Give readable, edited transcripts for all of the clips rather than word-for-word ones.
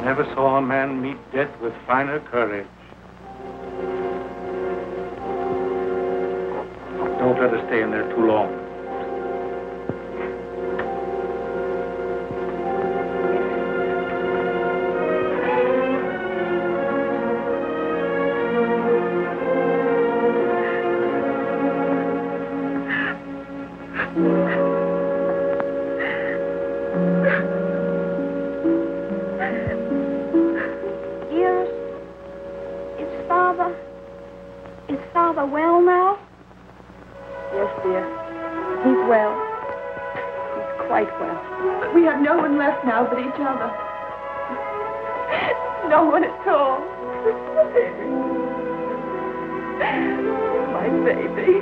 never saw a man meet death with finer courage. Don't let her stay in there too long. Well now? Yes, dear. He's well. He's quite well. We have no one left now but each other. No one at all. My baby.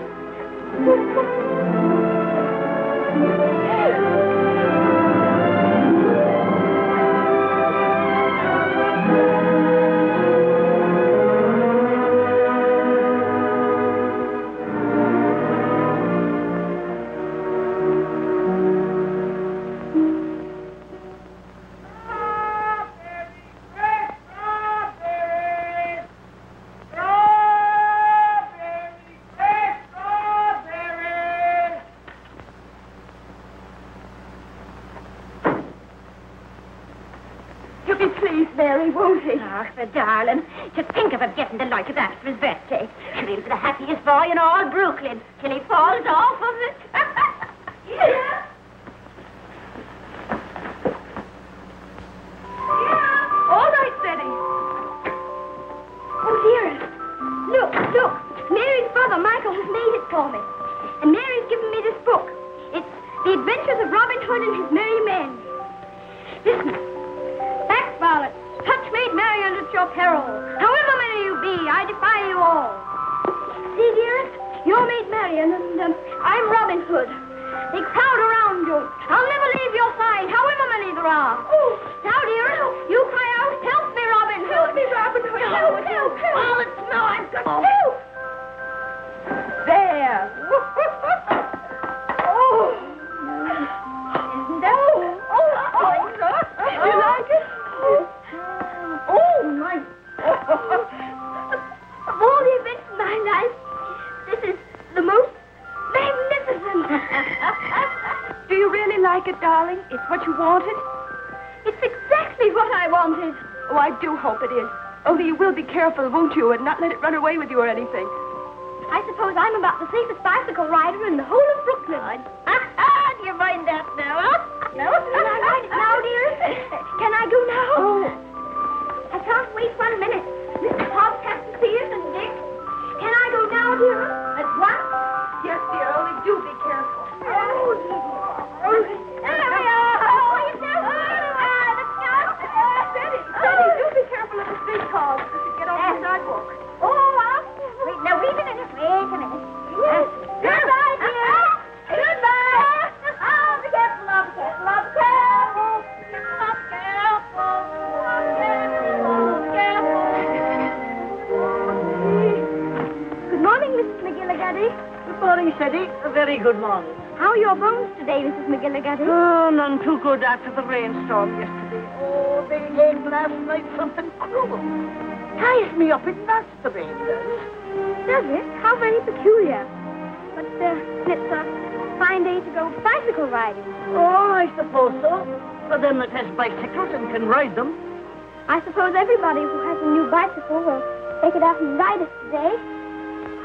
Won't he? Ach, the darling. To think of him getting the like of that for his birthday. Sure, he'll be the happiest boy in all Brooklyn till he falls off of it. Yeah. All right, Betty. Oh, dearest. Look. Mary's brother, Michael, has made it for me. And Mary's given me this book. It's The Adventures of Robin Hood and His Merry Men. Listen. Thanks, Violet. Touch made merry under your peril. However many you be, I defy you all. See, dearest, you're made merry, and I'm Robin Hood. They crowd around you. I'll never leave your side, however many there are. Oh, now, dearest, you cry out, help me, Robin Hood. Help me, Robin Hood. Help. Oh, it's no, I'm good. Help. There. Oh. Isn't that? Oh. You like it? Oh, my... Of all the events in my life, this is the most magnificent. Do you really like it, darling? It's what you wanted? It's exactly what I wanted. Oh, I do hope it is. Only you will be careful, won't you, and not let it run away with you or anything. I suppose I'm about the safest bicycle rider in the whole of Brooklyn. Do you mind that now, huh? No? Can I ride it now, dearest? Can I go now? Oh. I can't wait 1 minute. Mr. Hobbs has to see us and Dick. Can I go now, dearest? At once? Yes, dear, only do be careful. Oh, there we are. Oh, you know, let's go. Betty, do be careful of the streetcars as you get off the sidewalk. Wait a minute. Yes. Goodbye, dear. Goodbye. Oh, be careful, love. Good morning, Mrs. McGillicuddy. Good morning, Sadie. A very good morning. How are your bones today, Mrs. McGillicuddy? Oh, none too good after the rainstorm yesterday. Oh, they ate last night something cruel. Ties me up in knots, the rain does. Does it? How very peculiar. But it's a fine day to go bicycle riding. Oh, I suppose so. For them that has bicycles and can ride them. I suppose everybody who has a new bicycle will take it out and ride it today.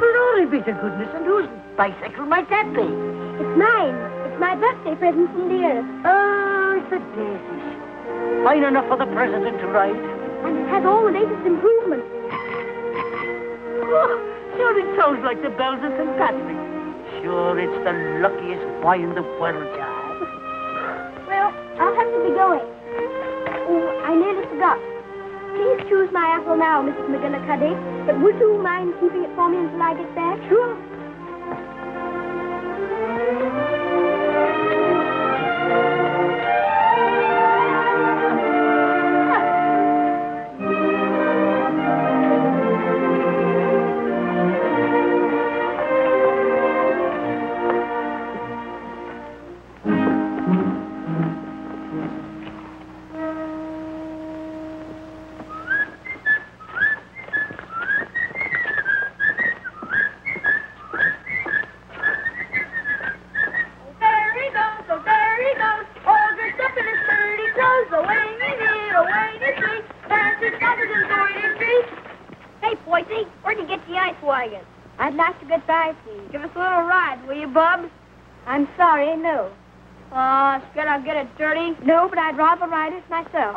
Glory be to goodness, and whose bicycle might that be? It's mine. It's my birthday present from dearest. Oh, it's a daisy. Fine enough for the president to ride. And it has all the latest improvements. Oh, sure, it sounds like the bells of St. Patrick. Sure, it's the luckiest boy in the world, child. Well, I'll have to be going. Oh, I nearly forgot. Please choose my apple now, Mrs. McGillicuddy. But would you mind keeping it for me until I get back? Sure. like it. I'd like to get by, please. Give us a little ride, will you, Bub? I'm sorry, no. Scared I'll get it dirty? No, but I'd rather ride it myself.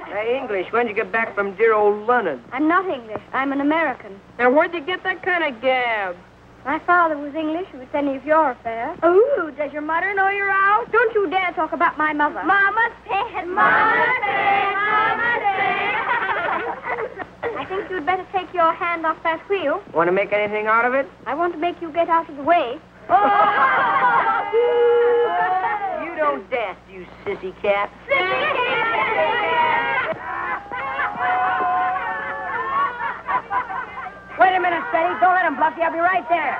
Hey, English, when'd you get back from dear old London? I'm not English. I'm an American. Now, where'd you get that kind of gab? My father was English, if it's any of your affair. Oh, does your mother know you're out? Don't you dare talk about my mother. Mama's pet, Mama's pet, Mama's pet. I think you'd better take your hand off that wheel. Want to make anything out of it? I want to make you get out of the way. You don't dance, you sissy cat. Wait a minute, Steady. Don't let him bluff you. I'll be right there.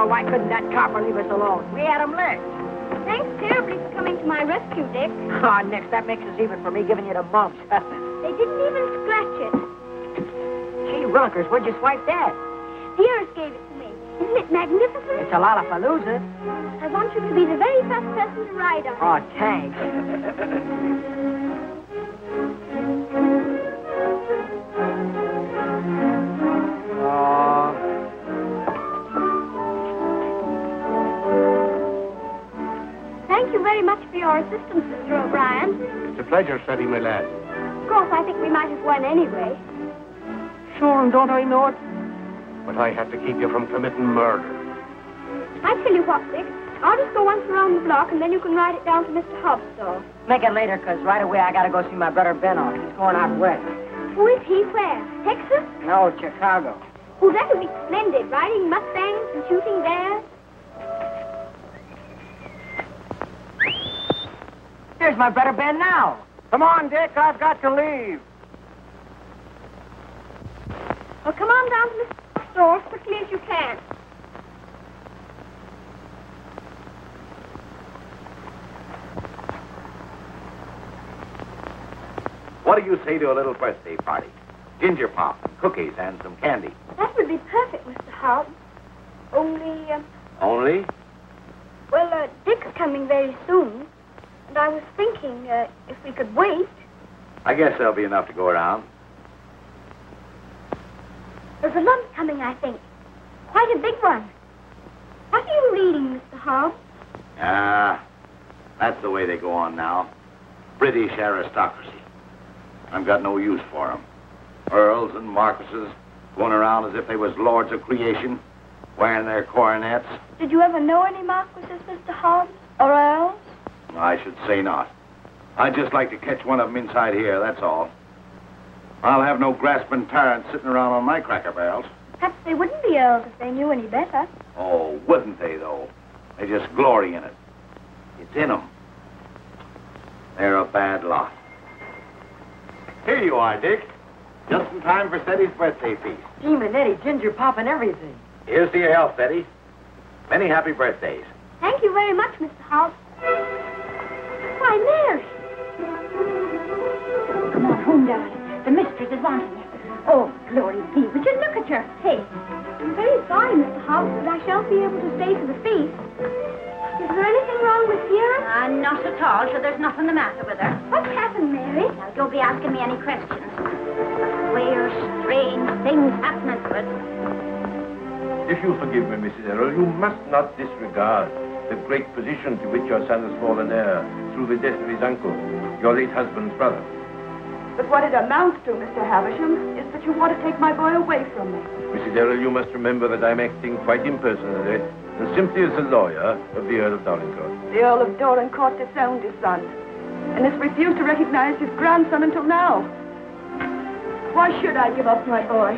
Why couldn't that copper leave us alone? We had him licked. Thanks terribly for coming to my rescue, Dick. Oh, Nix, that makes us even for me giving you the mumps. They didn't even scratch it. Gee, Runkers, where'd you swipe that? The Earth gave it to me. Isn't it magnificent? It's a Lollapalooza. I want you to be the very first person to ride on it. Oh, thanks. Thank you very much for your assistance, Mr. O'Brien. It's a pleasure, Freddie, my lad. Of course, I think we might have won anyway. Sure, and don't I know it? But I had to keep you from committing murder. I tell you what, Dick. I'll just go once around the block, and then you can ride it down to Mr. Hobbs' store. Make it later, 'cause right away I gotta go see my brother Ben off. He's going out west. Who is he? Where? Texas? No, Chicago. Oh, that would be splendid. Riding Mustangs and shooting bears. Here's my brother Ben now. Come on, Dick, I've got to leave. Well, come on down to Mr. Hobbs' store as quickly as you can. What do you say to a little birthday party? Ginger pop, cookies, and some candy. That would be perfect, Mr. Hobbs. Only, Only? well, Dick's coming very soon. And I was thinking, if we could wait. I guess there'll be enough to go around. There's a lump coming, I think. Quite a big one. What are you reading, Mr. Hobbs? That's the way they go on now. British aristocracy. I've got no use for them. Earls and marquises going around as if they was lords of creation, wearing their coronets. Did you ever know any marquises, Mr. Hobbs? Or earls? I should say not. I'd just like to catch one of them inside here, that's all. I'll have no grasping tyrants sitting around on my cracker barrels. Perhaps they wouldn't be earls if they knew any better. Oh, wouldn't they, though? They just glory in it. It's in them. They're a bad lot. Here you are, Dick. Just in time for Steady's birthday feast. Gee, Manetti, ginger pop and everything. Here's to your health, Steady. Many happy birthdays. Thank you very much, Mr. Hobbs. Why, Mary. Come on home, darling. The mistress is wanting you. Oh, glory be. Would you look at your face? I'm very sorry, Mr. Hobbs, but I shan't be able to stay for the feast. Is there anything wrong with Vera? Not at all. Sure, there's nothing the matter with her. What's happened, Mary? Now, don't be asking me any questions. Queer, strange things happening to us. If you forgive me, Mrs. Errol, you must not disregard the great position to which your son has fallen heir through the death of his uncle, your late husband's brother. But what it amounts to, Mr. Havisham, is the But you want to take my boy away from me. Mrs. Errol, you must remember that I'm acting quite impersonally and simply as the lawyer of the Earl of Dorincourt. The Earl of Dorincourt disowned his son and has refused to recognize his grandson until now. Why should I give up my boy?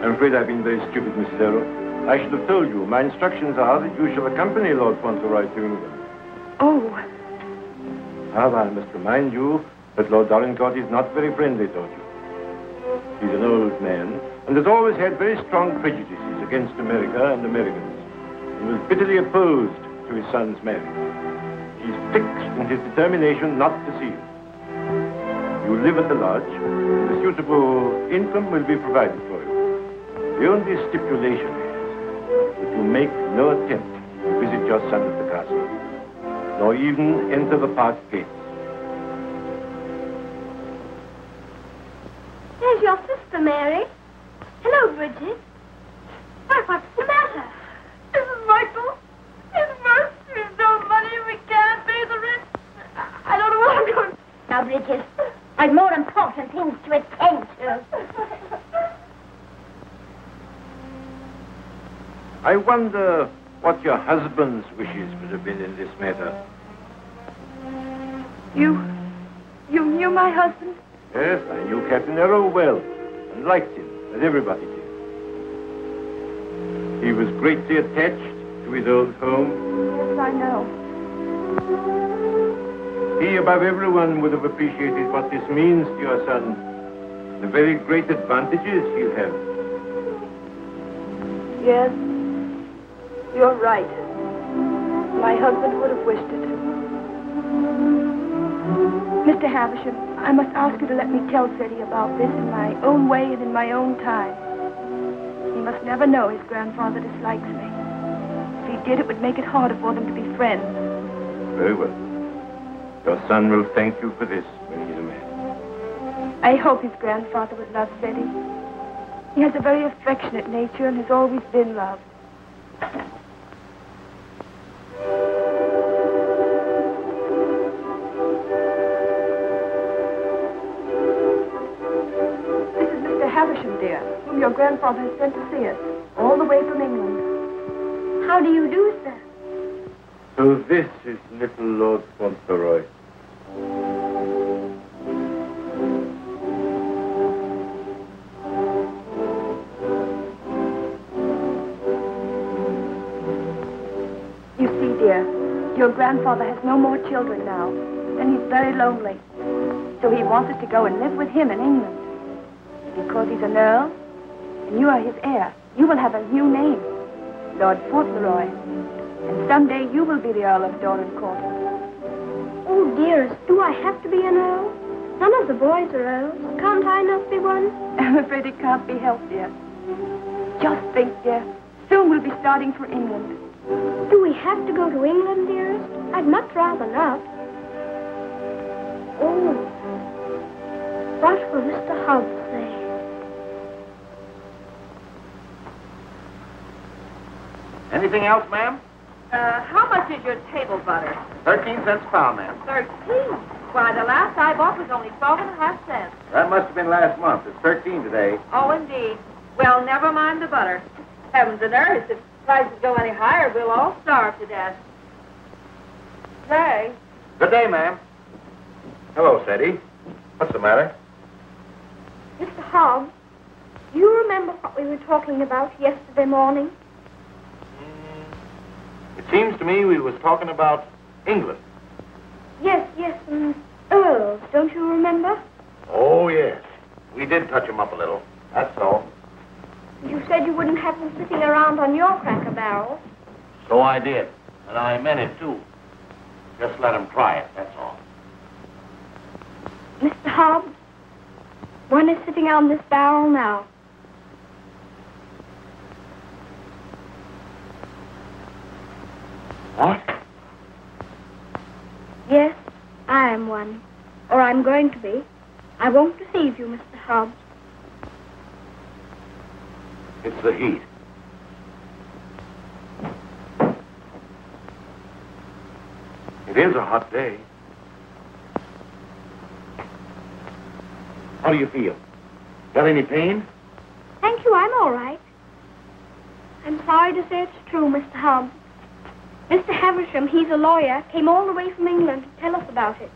I'm afraid I've been very stupid, Mrs. Errol. I should have told you. My instructions are that you shall accompany Lord Fauntelroy to England. Oh. However, I must remind you that Lord Dorincourt is not very friendly toward you. He's an old man and has always had very strong prejudices against America and Americans. He was bitterly opposed to his son's marriage. He's fixed in his determination not to see you. You live at the lodge, and a suitable income will be provided for you. The only stipulation is that you make no attempt to visit your son at the castle, nor even enter the park gates. There's your sister, Mary. Hello, Bridget. Why, what's the matter? Mrs. Michael, it's worse. There's no money. We can't pay the rent. I don't know what I'm going to do. Now, Bridget, I've more important things to attend to. I wonder what your husband's wishes would have been in this matter. You knew my husband? Yes, I knew Captain Errol well and liked him, as everybody did. He was greatly attached to his old home. Yes, I know. He, above everyone, would have appreciated what this means to your son, the very great advantages he'll have. Yes, you're right. My husband would have wished it. Mr. Havisham, I must ask you to let me tell Freddie about this in my own way and in my own time. He must never know his grandfather dislikes me. If he did, it would make it harder for them to be friends. Very well. Your son will thank you for this when he's a man. I hope his grandfather would love Freddie. He has a very affectionate nature and has always been loved. This is Mr. Havisham, dear, whom your grandfather has sent to see us, all the way from England. How do you do, sir? So this is little Lord Fauntelroy. You see, dear, your grandfather has no more children now, and he's very lonely. So he wants us to go and live with him in England. Because he's an earl, and you are his heir, you will have a new name, Lord Fauntelroy. And someday you will be the Earl of Dorincourt. Oh, dearest, do I have to be an earl? None of the boys are earls. Can't I not be one? I'm afraid it can't be helped, dear. Just think, dear, soon we'll be starting for England. Do we have to go to England, dearest? I'd much rather not. Oh, what will Mr. Hobbs say? Anything else, ma'am? How much is your table butter? 13 cents a pound, ma'am. 13. Why, the last I bought was only 12.5 cents. That must have been last month. It's 13 today. Oh, indeed. Well, never mind the butter. Heavens and earth, if prices go any higher, we'll all starve to death. Say, Good day, ma'am. Hello, Sadie. What's the matter? Mr. Hobbs, do you remember what we were talking about yesterday morning? It seems to me we was talking about England. Yes, earls, don't you remember? Oh, yes. We did touch 'em up a little. That's all. You said you wouldn't have them sitting around on your cracker barrels. So I did. And I meant it, too. Just let 'em try it, that's all. Mr. Hobbs, one is sitting on this barrel now. What? Yes, I am one. Or I'm going to be. I won't deceive you, Mr. Hobbs. It's the heat. It is a hot day. How do you feel? Got any pain? Thank you, I'm all right. I'm sorry to say it's true, Mr. Hobbs. Mr. Havisham, he's a lawyer, came all the way from England to tell us about it.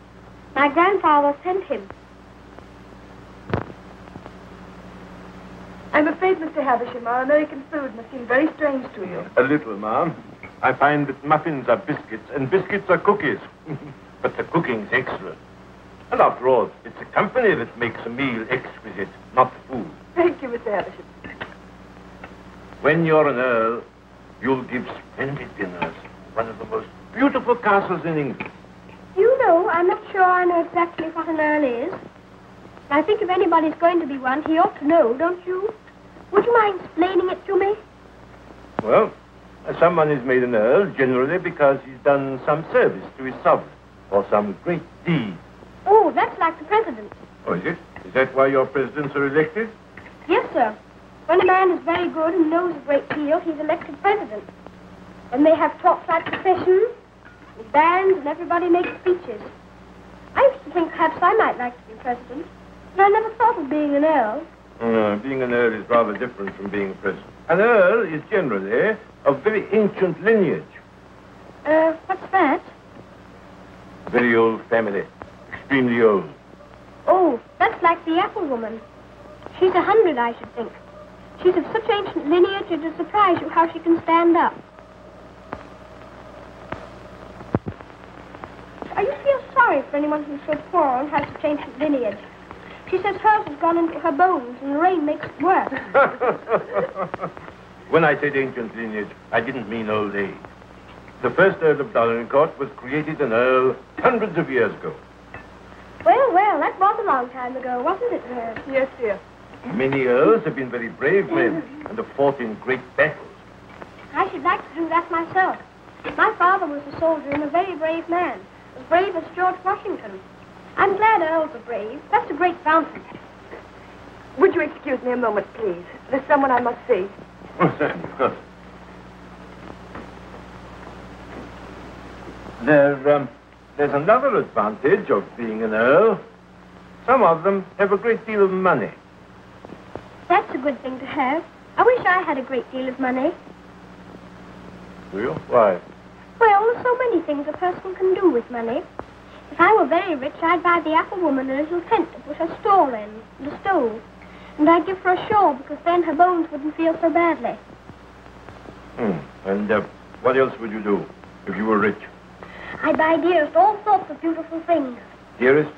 My grandfather sent him. I'm afraid, Mr. Havisham, our American food must seem very strange to you. A little, ma'am. I find that muffins are biscuits and biscuits are cookies. But the cooking's excellent. And after all, it's the company that makes a meal exquisite, not the food. Thank you, Mr. Havisham. When you're an earl, you'll give splendid dinners. One of the most beautiful castles in England. You know, I'm not sure I know exactly what an earl is. I think if anybody's going to be one, he ought to know, don't you? Would you mind explaining it to me? Well, someone is made an earl generally because he's done some service to his sovereign or some great deed. Oh, that's like the president. Oh, is it? Is that why your presidents are elected? Yes, sir. When a man is very good and knows a great deal, he's elected president. Then they have talks like processions, with bands, and everybody makes speeches. I used to think perhaps I might like to be president, but I never thought of being an earl. Being an earl is rather different from being a president. An earl is generally of very ancient lineage. What's that? Very old family. Extremely old. Oh, that's like the apple woman. She's 100, I should think. She's of such ancient lineage, it'll surprise you how she can stand up. I used to feel sorry for anyone who's so poor and has such ancient lineage. She says hers has gone into her bones, and the rain makes it worse. When I said ancient lineage, I didn't mean old age. The first Earl of Dolincourt was created an earl hundreds of years ago. Well, that was a long time ago, wasn't it, Nurse? Yes, dear. Many earls have been very brave men and have fought in great battles. I should like to do that myself. My father was a soldier and a very brave man, as brave as George Washington. I'm glad earls are brave. That's a great fountain. Would you excuse me a moment, please? There's someone I must see. Oh, certainly, of course. There's another advantage of being an earl. Some of them have a great deal of money. That's a good thing to have. I wish I had a great deal of money. Do you? Why? Well, there's so many things a person can do with money. If I were very rich, I'd buy the apple woman a little tent to put her stall in, and a stove. And I'd give her a shawl, because then her bones wouldn't feel so badly. And what else would you do if you were rich? I'd buy Dearest all sorts of beautiful things. Dearest?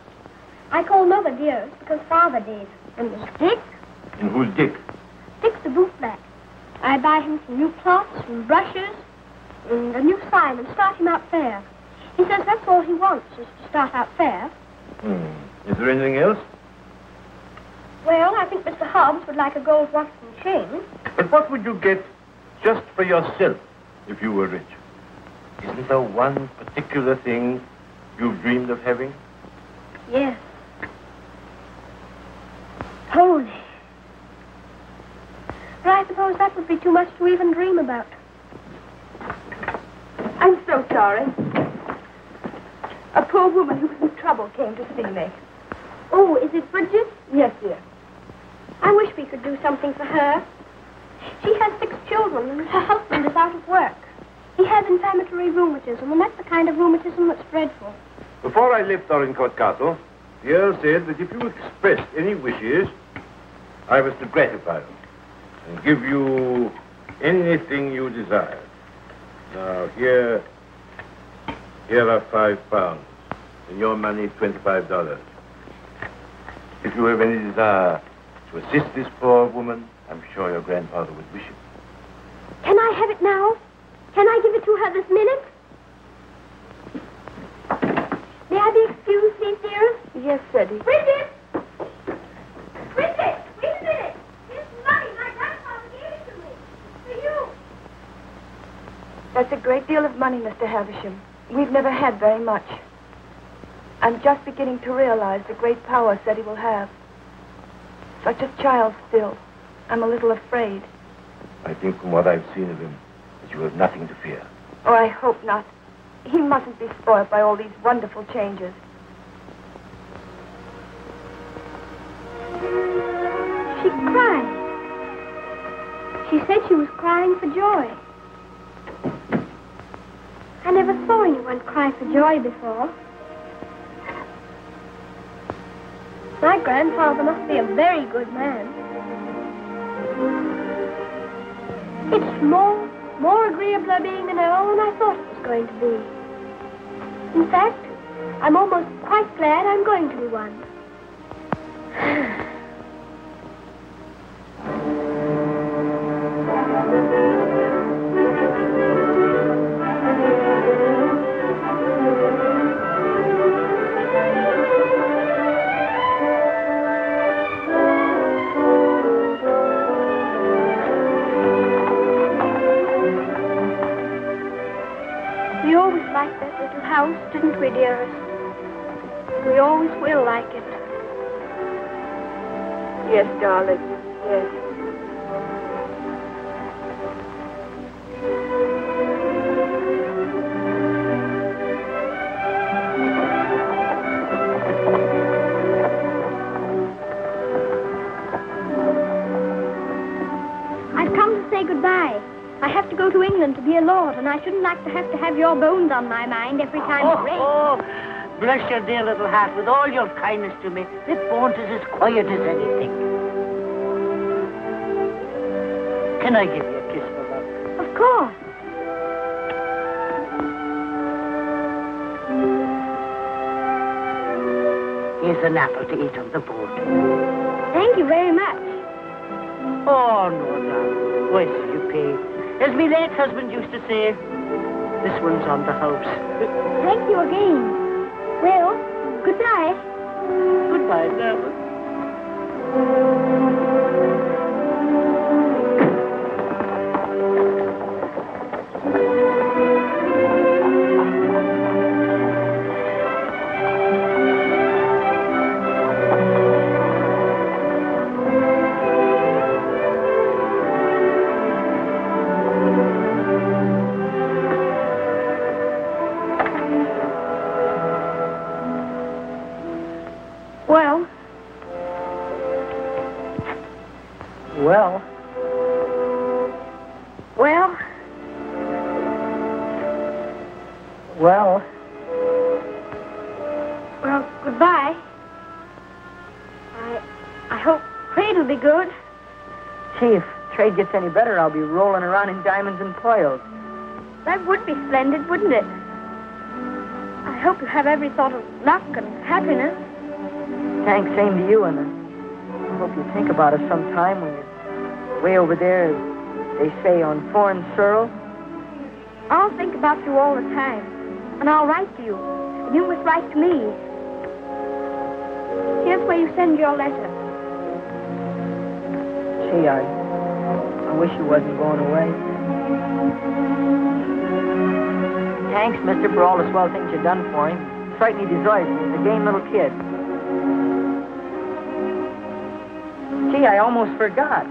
I call Mother Dearest because Father did. And there's Dick. And who's Dick? Dick's the bootblack. I'd buy him some new cloths and brushes and a new sign and start him out fair. He says that's all he wants, is to start out fair. Is there anything else? Well, I think Mr. Hobbs would like a gold watch and chain. But what would you get just for yourself if you were rich? Isn't there one particular thing you've dreamed of having? Yes. Pony. But I suppose that would be too much to even dream about. I'm so sorry. A poor woman who was in trouble came to see me. Oh, is it Bridget? Yes, dear. I wish we could do something for her. She has 6 children, and her husband is out of work. He has inflammatory rheumatism, and that's the kind of rheumatism that's dreadful. Before I left Dorincourt Castle, the Earl said that if you expressed any wishes, I was to gratify them and give you anything you desired. Now, here are £5. And your money, $25. If you have any desire to assist this poor woman, I'm sure your grandfather would wish it. Can I have it now? Can I give it to her this minute? May I be excused, please, dearest? Yes, Freddie. Bridget! Bridget! Wait a minute! Here's some money. My grandfather gave it to me. For you. That's a great deal of money, Mr. Havisham. We've never had very much. I'm just beginning to realize the great power Seti will have. Such a child still. I'm a little afraid. I think from what I've seen of him, that you have nothing to fear. Oh, I hope not. He mustn't be spoiled by all these wonderful changes. She said she was crying for joy. I never saw anyone cry for joy before. My grandfather must be a very good man. It's more agreeable being an earl than I thought it was going to be. In fact, I'm almost quite glad I'm going to be one. We always liked that little house, didn't we, dearest? We always will like it. Yes, darling. Yes. I've come to say goodbye. I have to go to England to be a lord, and I shouldn't like to have your bones on my mind every time it rains. Oh, bless your dear little heart with all your kindness to me. This Bones is as quiet as anything. Can I give you a kiss for love? Of course. Here's an apple to eat on the boat. Thank you very much. Oh, no, darling. Why should you pay? As my late husband used to say, this one's on the house. Thank you again. Well, goodbye. Goodbye, darling. Well, Well, well, well, well, goodbye. I hope trade will be good. Gee, if trade gets any better, I'll be rolling around in diamonds and pearls. That would be splendid, wouldn't it? I hope you have every sort of luck and happiness. Thanks, same to you, and I hope you think about us sometime when you're way over there, as they say, on foreign soil. I'll think about you all the time, and I'll write to you, and you must write to me. Here's where you send your letter. Gee, I wish you wasn't going away. Thanks, mister, for all the swell things you've done for him. Certainly deserves it. He's a game little kid. Gee, I almost forgot.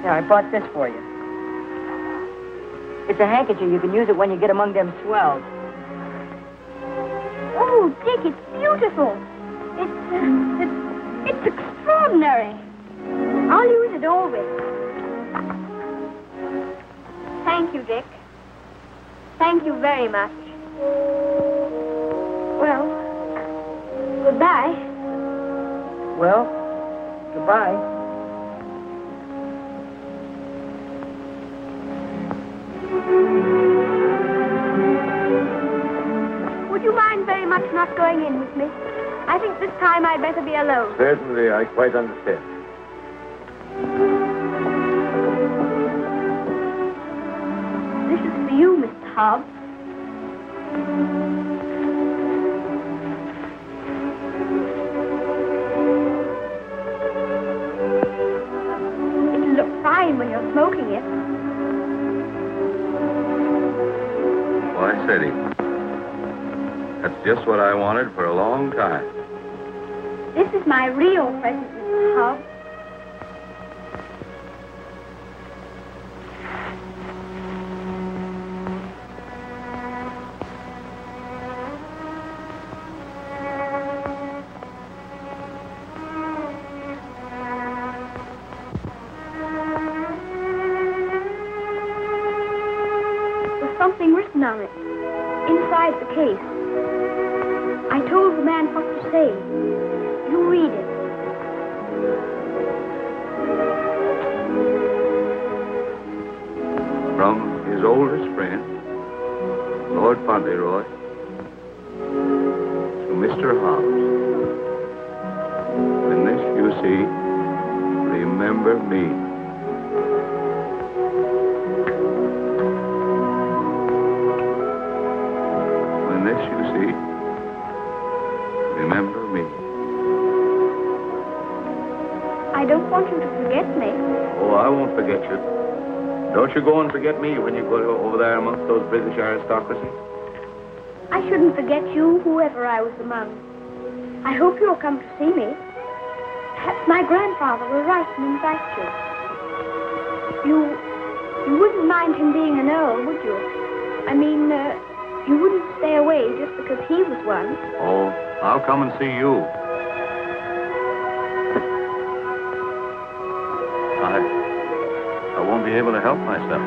Yeah, I bought this for you. It's a handkerchief. You can use it when you get among them swells. Oh, Dick, it's beautiful. It's extraordinary. I'll use it always. Thank you, Dick. Thank you very much. Well, goodbye. Well, goodbye. Would you mind very much not going in with me? I think this time I'd better be alone. Certainly, I quite understand. This is for you, Mr. Hobbs. It'll look fine when you're smoking it. Why, Sadie, that's just what I wanted for a long time. This is my real present, Mr. Hobbs. something written on it, inside the case. I told the man what to say. You read it. From his oldest friend, Lord Fauntelroy, to Mr. Hobbs. When this you see, remember me. When this you see, remember me. I don't want you to forget me. Oh, I won't forget you. Don't you go and forget me when you go over there amongst those British aristocracy. I shouldn't forget you, whoever I was among. I hope you'll come to see me. Perhaps my grandfather will write and invite you. You wouldn't mind him being an earl, would you? I mean, you wouldn't stay away just because he was one. Oh, I'll come and see you. I won't be able to help myself.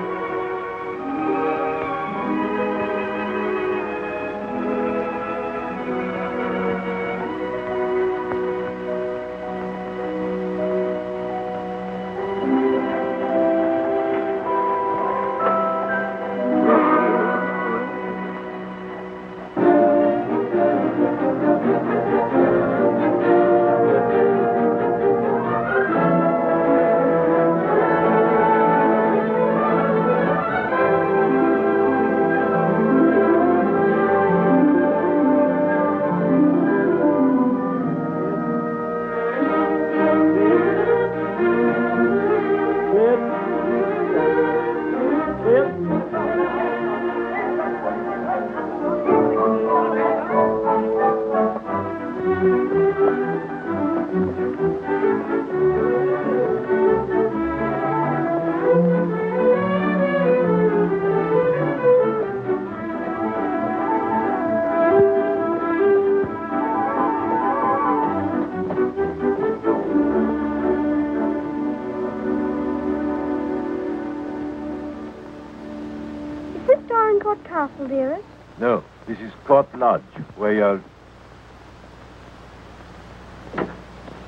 Castle, dearest? No, this is Court Lodge, where you're...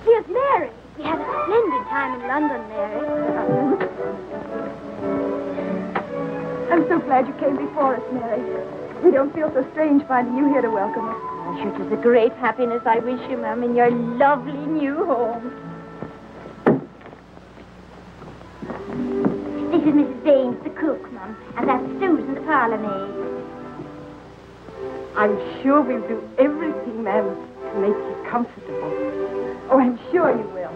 Dear Mary, we had a splendid time in London, Mary. I'm so glad you came before us, Mary. We don't feel so strange finding you here to welcome us. It is a great happiness I wish you, Ma'am, in your lovely new home. This is Mrs. Baines, the cook, Mum, and that's Susan, the parlour maid. I'm sure we'll do everything, ma'am, to make you comfortable. Oh, I'm sure you will.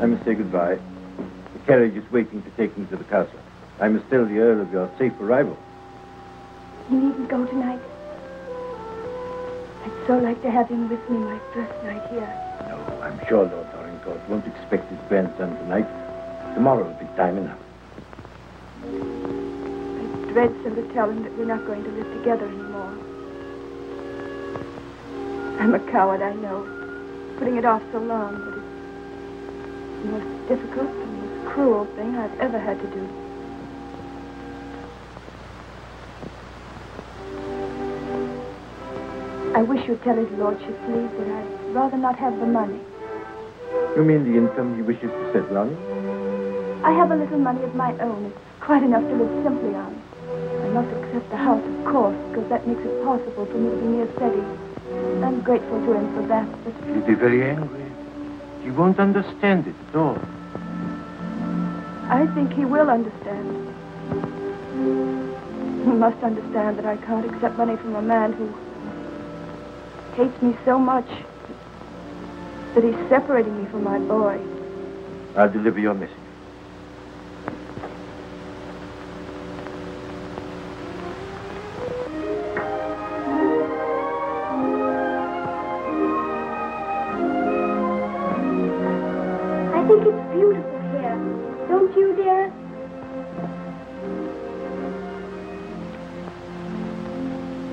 I must say goodbye. The carriage is waiting to take me to the castle. I must tell the Earl of your safe arrival. You needn't go tonight. I'd so like to have him with me my first night here. No, I'm sure Lord Dorincourt won't expect his grandson tonight. Tomorrow will be time enough. I dread so to tell him that we're not going to live together anymore. I'm a coward, I know. Putting it off so long, but it's the most difficult and most cruel thing I've ever had to do. I wish you'd tell his lordship, please, that I'd rather not have the money. You mean the income he wishes to settle on? I have a little money of my own. It's quite enough to live simply on. I must accept the house, of course, because that makes it possible for me to be near Seddy. I'm grateful to him for that, but... He'll be very angry. He won't understand it at all. I think he will understand. He must understand that I can't accept money from a man who hates me so much that he's separating me from my boy. I'll deliver your message. I think it's beautiful here. Don't you, dear?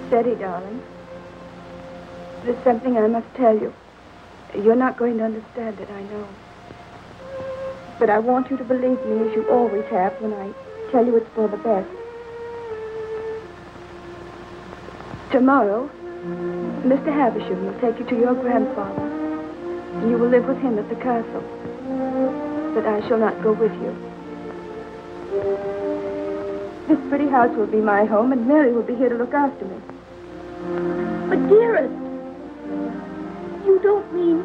Steady, darling. There's something I must tell you. You're not going to understand it, I know. But I want you to believe me as you always have when I tell you it's for the best. Tomorrow, Mr. Havisham will take you to your grandfather, and you will live with him at the castle. But I shall not go with you. This pretty house will be my home, and Mary will be here to look after me. But, dearest, you don't mean...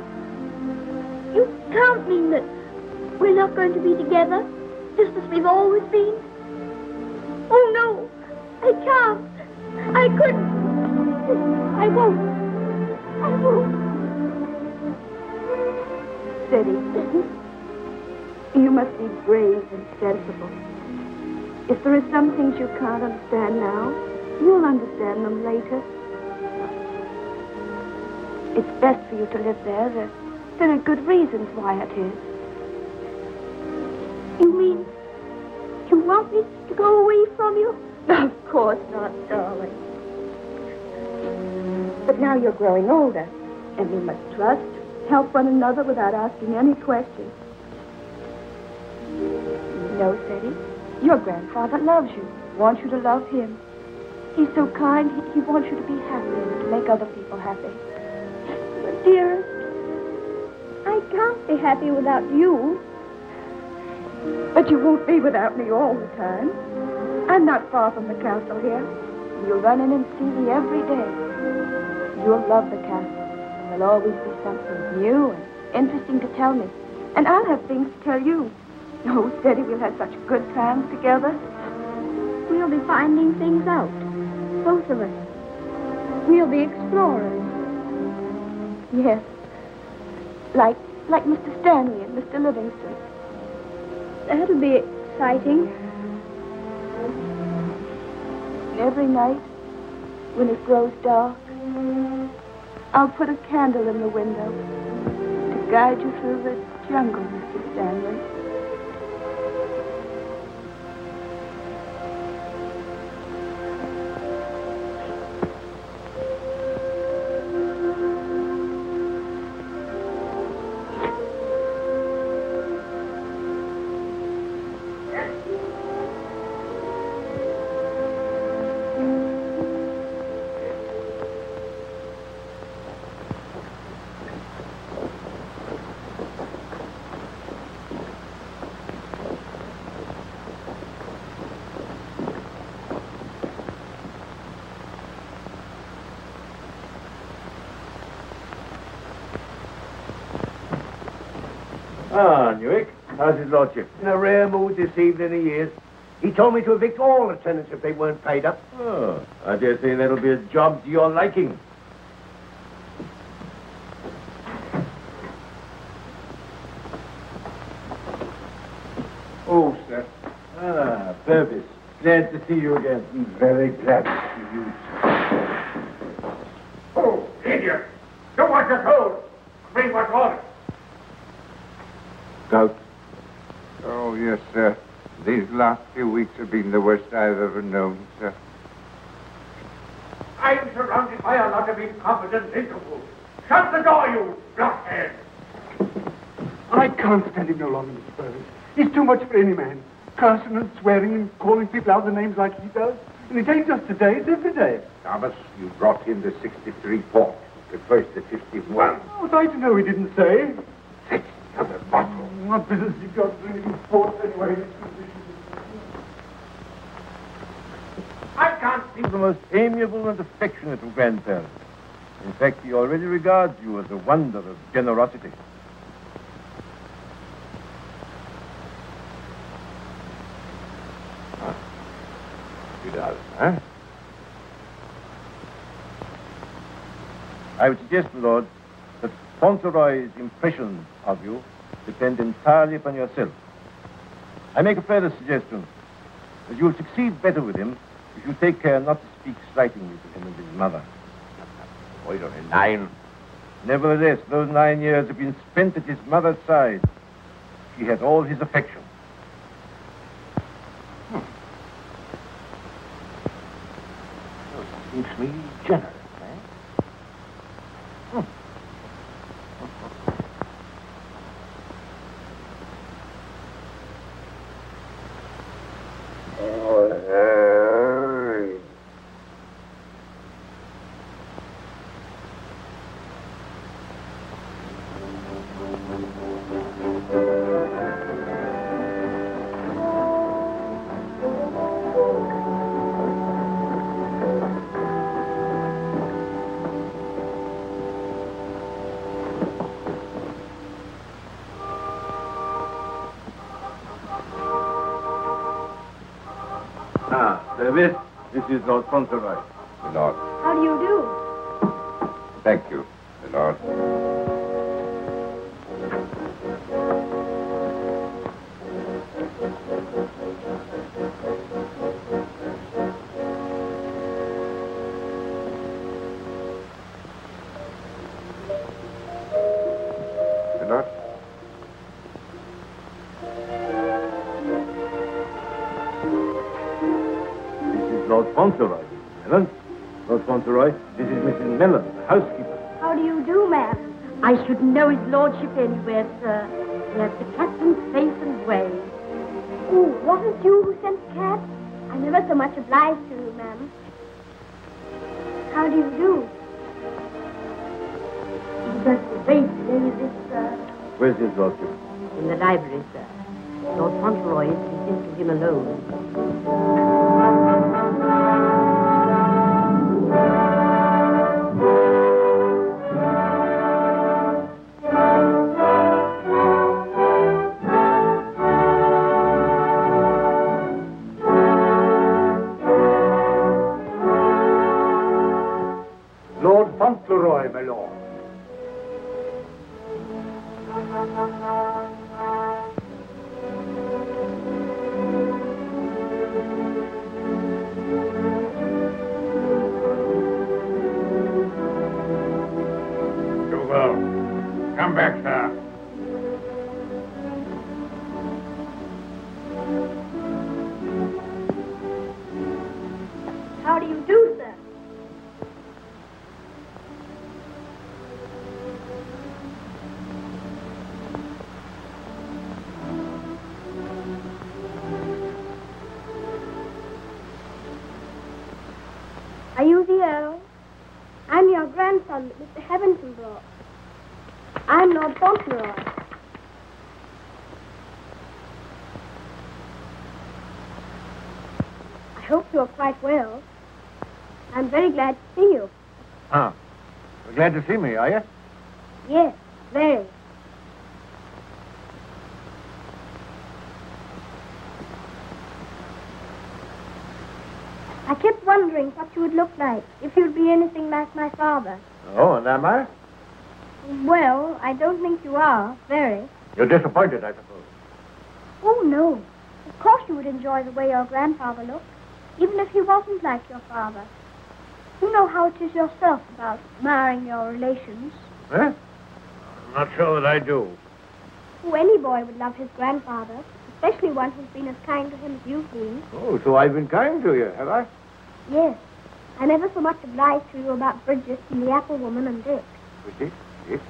You can't mean that we're not going to be together, just as we've always been. Oh, no, I can't. I couldn't. I won't. I won't. Steady. You must be brave and sensible. If there are some things you can't understand now, you'll understand them later. It's best for you to live there. There are good reasons why it is. You mean you want me to go away from you? Of course not, darling. But now you're growing older, and we must trust, help one another without asking any questions. You know, Sadie, your grandfather loves you, wants you to love him. He's so kind, he wants you to be happy and to make other people happy. But, dearest, I can't be happy without you. But you won't be without me all the time. I'm not far from the castle here. You'll run in and see me every day. You'll love the castle. There'll always be something new and interesting to tell me. And I'll have things to tell you. Oh, Steady, we'll have such good times together. We'll be finding things out, both of us. We'll be explorers. Yes. Like Mr. Stanley and Mr. Livingston. That'll be exciting. And every night, when it grows dark, I'll put a candle in the window to guide you through the jungle, Mr. Stanley. Ah, Newick, how's his lordship? In a rare mood this evening he is. He told me to evict all the tenants if they weren't paid up. Oh, I dare say that'll be a job to your liking. Oh, sir. Ah, Purvis. Glad to see you again. Very glad to see you. Oh, idiot! Do what you're told. Bring what's ordered. Gout. Oh, yes, sir. These last few weeks have been the worst I've ever known, sir. I'm surrounded by a lot of incompetent nincompoos. Shut the door, you blockhead! I can't stand him no longer, Mr. Purvis. He's too much for any man. Cursing and swearing and calling people out the names like he does. And it ain't just today, it's every day. Thomas, you brought him the 63 port. The first the 51. What was I to know he didn't say? That's another bottle. What business you got drinking sports anyway? I can't see The most amiable and affectionate of grandparents. In fact, he already regards you as a wonder of generosity. He does, huh? I would suggest, my lord, that Fauntelroy's impressions of you depend entirely upon yourself. I make a further suggestion that you'll succeed better with him if you take care not to speak slightingly to him and his mother. Wait only 9. Nevertheless, those 9 years have been spent at his mother's side. She has all his affection. Seems to me generous, eh? Service, this is Lord Fauntelroy. My lord. How do you do? Thank you, my lord. My lord. This is Lord Fauntelroy, Helen. Lord Fauntelroy, this is Mrs. Mellon, the housekeeper. How do you do, ma'am? I should know his lordship anywhere, sir. Yes, the captain's face and way. Oh, was it you who sent the cat? I'm ever so much obliged to you, ma'am. How do you do? Just wait till this, sir. Where's his lordship? In the library, sir. Lord Fauntelroy is to be sent to him alone. Lord Fauntelroy, my lord. Dougal, come back, sir. How do you do, sir? Are you the Earl? I'm your grandson that Mr. Heaventon brought. I'm Lord Fauntelroy. I hope you're quite well. I'm very glad to see you. Ah, you're glad to see me, are you? Yes, very. I kept wondering what you would look like if you'd be anything like my father. Oh, and am I? Well, I don't think you are, very. You're disappointed, I suppose. Oh, no. Of course you would enjoy the way your grandfather looked, even if he wasn't like your father. You know how it is yourself about marrying your relations. Eh? I'm not sure that I do. Oh, any boy would love his grandfather, especially one who's been as kind to him as you've been. Oh, so I've been kind to you, have I? Yes. I'm ever so much obliged to you about Bridget and the apple woman and Dick. Bridget? Dick?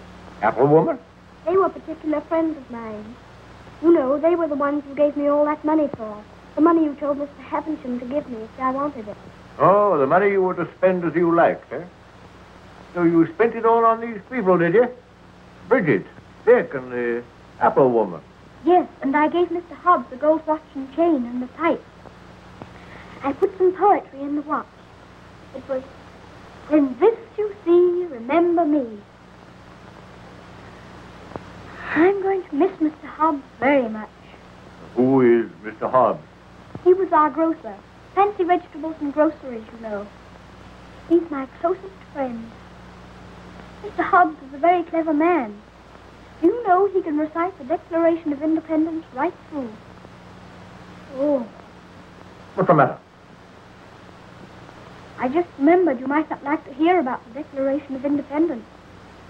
Apple woman? They were particular friends of mine. You know, they were the ones who gave me all that money for. The money you told Mr. Havisham to give me if I wanted it. Oh, the money you were to spend as you liked, eh? So you spent it all on these people, did you? Bridget, Dick, and the apple woman. Yes, and I gave Mr. Hobbs the gold watch and chain and the pipe. I put some poetry in the watch. It was, "When this you see, remember me." I'm going to miss Mr. Hobbs very much. Who is Mr. Hobbs? He was our grocer. Fancy vegetables and groceries, you know. He's my closest friend. Mr. Hobbs is a very clever man. Do you know he can recite the Declaration of Independence right through? Oh, What's the matter? I just remembered you might not like to hear about the Declaration of Independence.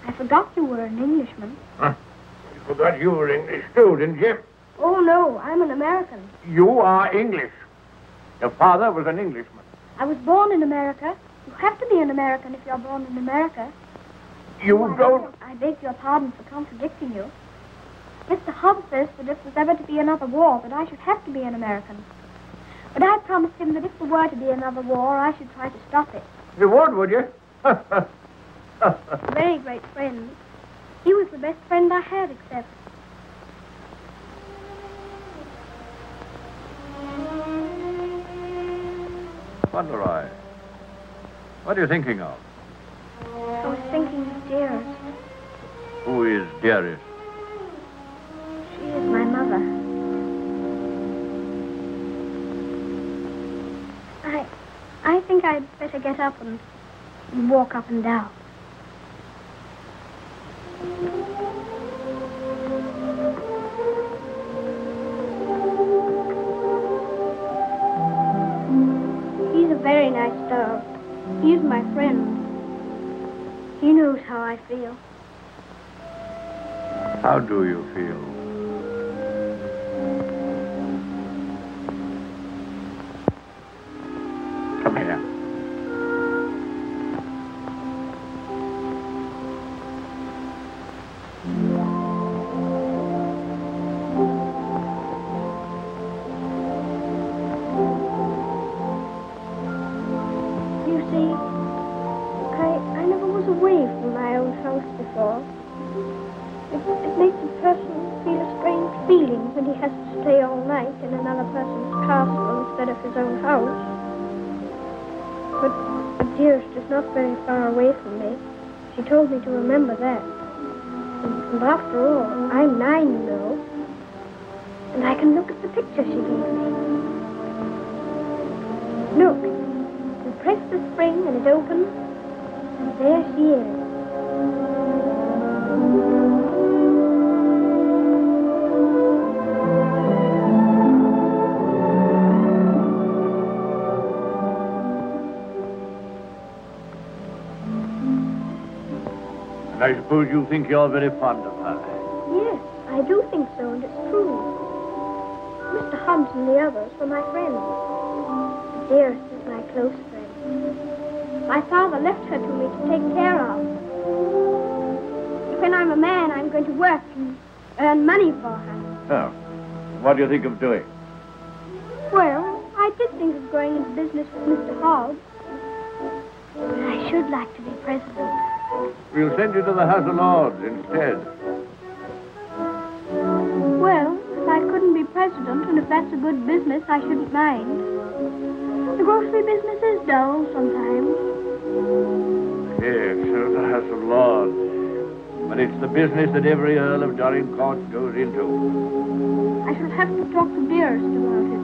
I forgot you were an Englishman. Huh? You forgot you were English too, didn't you? Oh, no, I'm an American. You are English. Your father was an Englishman. I was born in America. You have to be an American if you're born in America. You don't... I beg your pardon for contradicting you. Mr. Hobbs says that if there's ever to be another war, that I should have to be an American. But I promised him that if there were to be another war, I should try to stop it. You would you? A very great friend. He was the best friend I had, except... Fauntelroy, what are you thinking of? I was thinking of Dearest. Who is Dearest? She is my mother. I think I'd better get up and walk up and down. He's a very nice dog. He's my friend. He knows how I feel. How do you feel? Come here. You see, I never was away from my own house before. It makes a person feel a strange feeling when he has to stay all night in another person's castle instead of his own house. But dearest is not very far away from me. She told me to remember that. And after all, I'm 9, you know. And I can look at the picture she gave me. Look. You press the spring and it opens, and there she is. And I suppose you think you're very fond of her. Yes, I do think so, and it's true. Mr. Hobbs and the others were my friends. The dearest is my close friend. My father left her to me to take care of. When I'm a man, I'm going to work and earn money for her. Oh. What do you think of doing? Well, I did think of going into business with Mr. Hobbs. But I should like to be president. We'll send you to the House of Lords instead. Well, if I couldn't be president, and if that's a good business, I shouldn't mind. The grocery business is dull sometimes. Yes, so the House of Lords. But it's the business that every Earl of Dorincourt goes into. I shall have to talk to Dearest about it.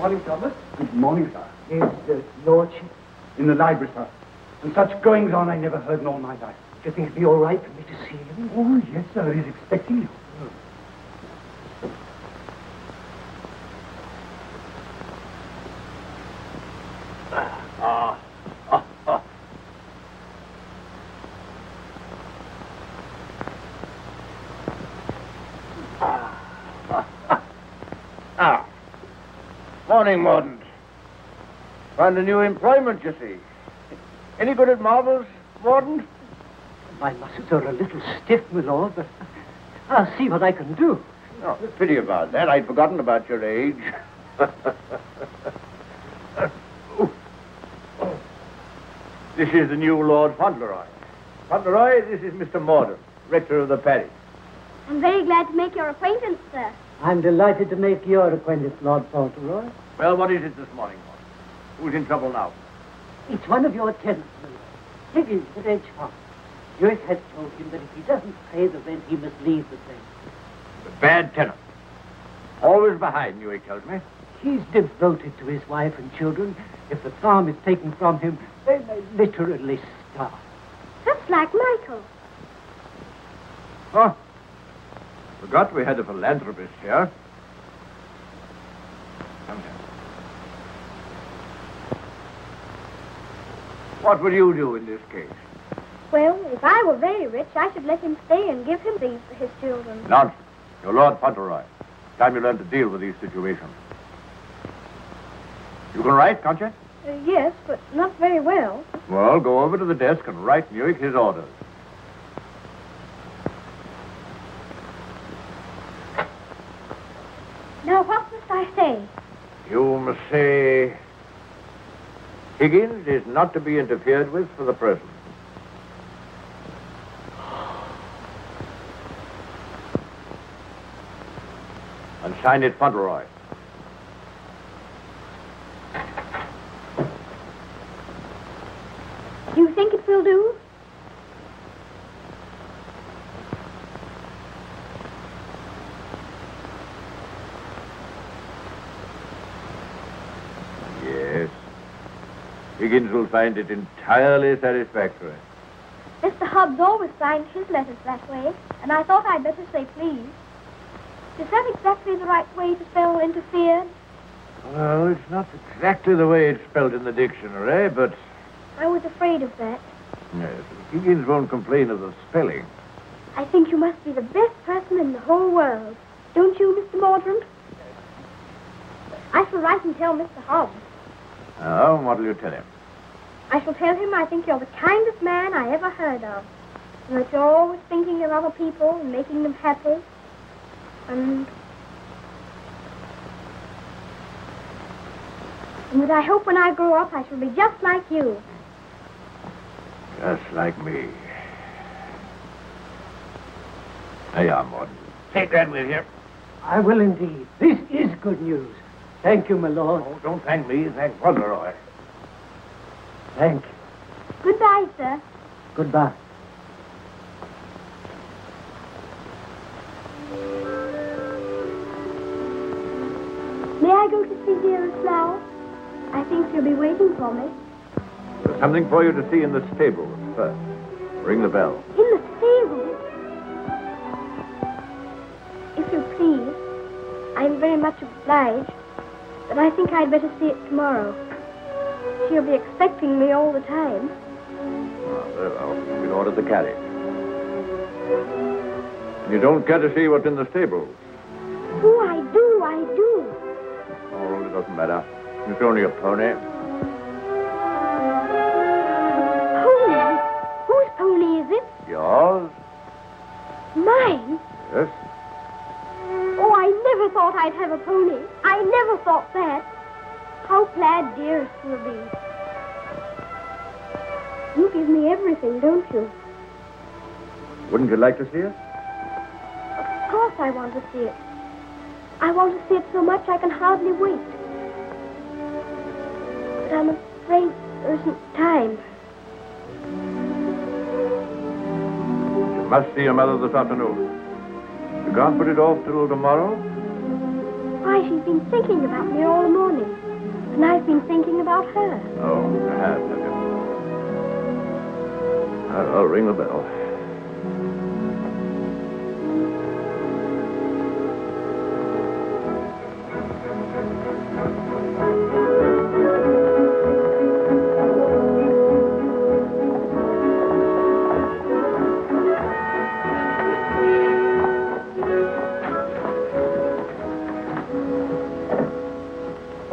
Morning, Thomas. Good morning, sir. Is the Lordship? In the library, sir. And such goings on I never heard in all my life. Do you think it'd be all right for me to see him? Oh, yes, sir. He's expecting you. Morning, Mordaunt. Found a new employment, you see. Any good at marbles, Mordaunt? My muscles are a little stiff, my lord, but I'll see what I can do. No, pity about that. I'd forgotten about your age. This is the new Lord Fauntelroy. Fauntelroy, this is Mr. Mordaunt, rector of the parish. I'm very glad to make your acquaintance, sir. I'm delighted to make your acquaintance, Lord Fauntelroy. Well, what is it this morning, Mordaunt? Who's in trouble now? It's one of your tenants, my lord. Higgins at Edge Farm. Joyce has told him that if he doesn't pay the rent, he must leave the place. The bad tenant. Always behind you, he tells me. He's devoted to his wife and children. If the farm is taken from him, they may literally starve. That's like Michael. Oh, forgot we had a philanthropist here. Come here. What would you do in this case? Well, if I were very rich, I should let him stay and give him things for his children. Nonsense. You're Lord Fauntelroy. Time you learn to deal with these situations. You can write, can't you? Yes, but not very well. Well, go over to the desk and write Newick his orders. Now, what must I say? You must say... Higgins is not to be interfered with for the present. And sign it Fauntelroy. Do you think it will do? Yes. Higgins will find it entirely satisfactory. Mr. Hobbs always signed his letters that way, and I thought I'd better say please. Is that exactly the right way to spell interfered? Well, it's not exactly the way it's spelled in the dictionary, but... I was afraid of that. Yes, Higgins won't complain of the spelling. I think you must be the best person in the whole world. Don't you, Mr. Mordaunt? I shall write and tell Mr. Hobbs. Oh, and what'll you tell him? I shall tell him I think you're the kindest man I ever heard of. And that you're always thinking of other people and making them happy. And that I hope when I grow up I shall be just like you. Just like me. There you are, Morden. Take that with you. I will indeed. This is good news. Thank you, my lord. Oh, don't thank me. Thank Fauntelroy. Thank you. Goodbye, sir. Goodbye. May I go to see dearest now? I think she'll be waiting for me. There's something for you to see in the stables first. Ring the bell. In the stable? If you please, I'm very much obliged, but I think I'd better see it tomorrow. She'll be expecting me all the time. Oh, very well. We'll order the carriage. You don't care to see what's in the stables? Oh, I do, I do. Oh, it doesn't matter. It's only a pony. Pony? Whose pony is it? Yours? Mine? Yes. Oh, I never thought I'd have a pony. I never thought that. How glad dearest will be. You give me everything, don't you? Wouldn't you like to see it? Of course I want to see it. I want to see it so much I can hardly wait. But I'm afraid there isn't time. You must see your mother this afternoon. You can't put it off till tomorrow? Why, she's been thinking about me all morning. And I've been thinking about her. Oh, you have you? I'll ring the bell.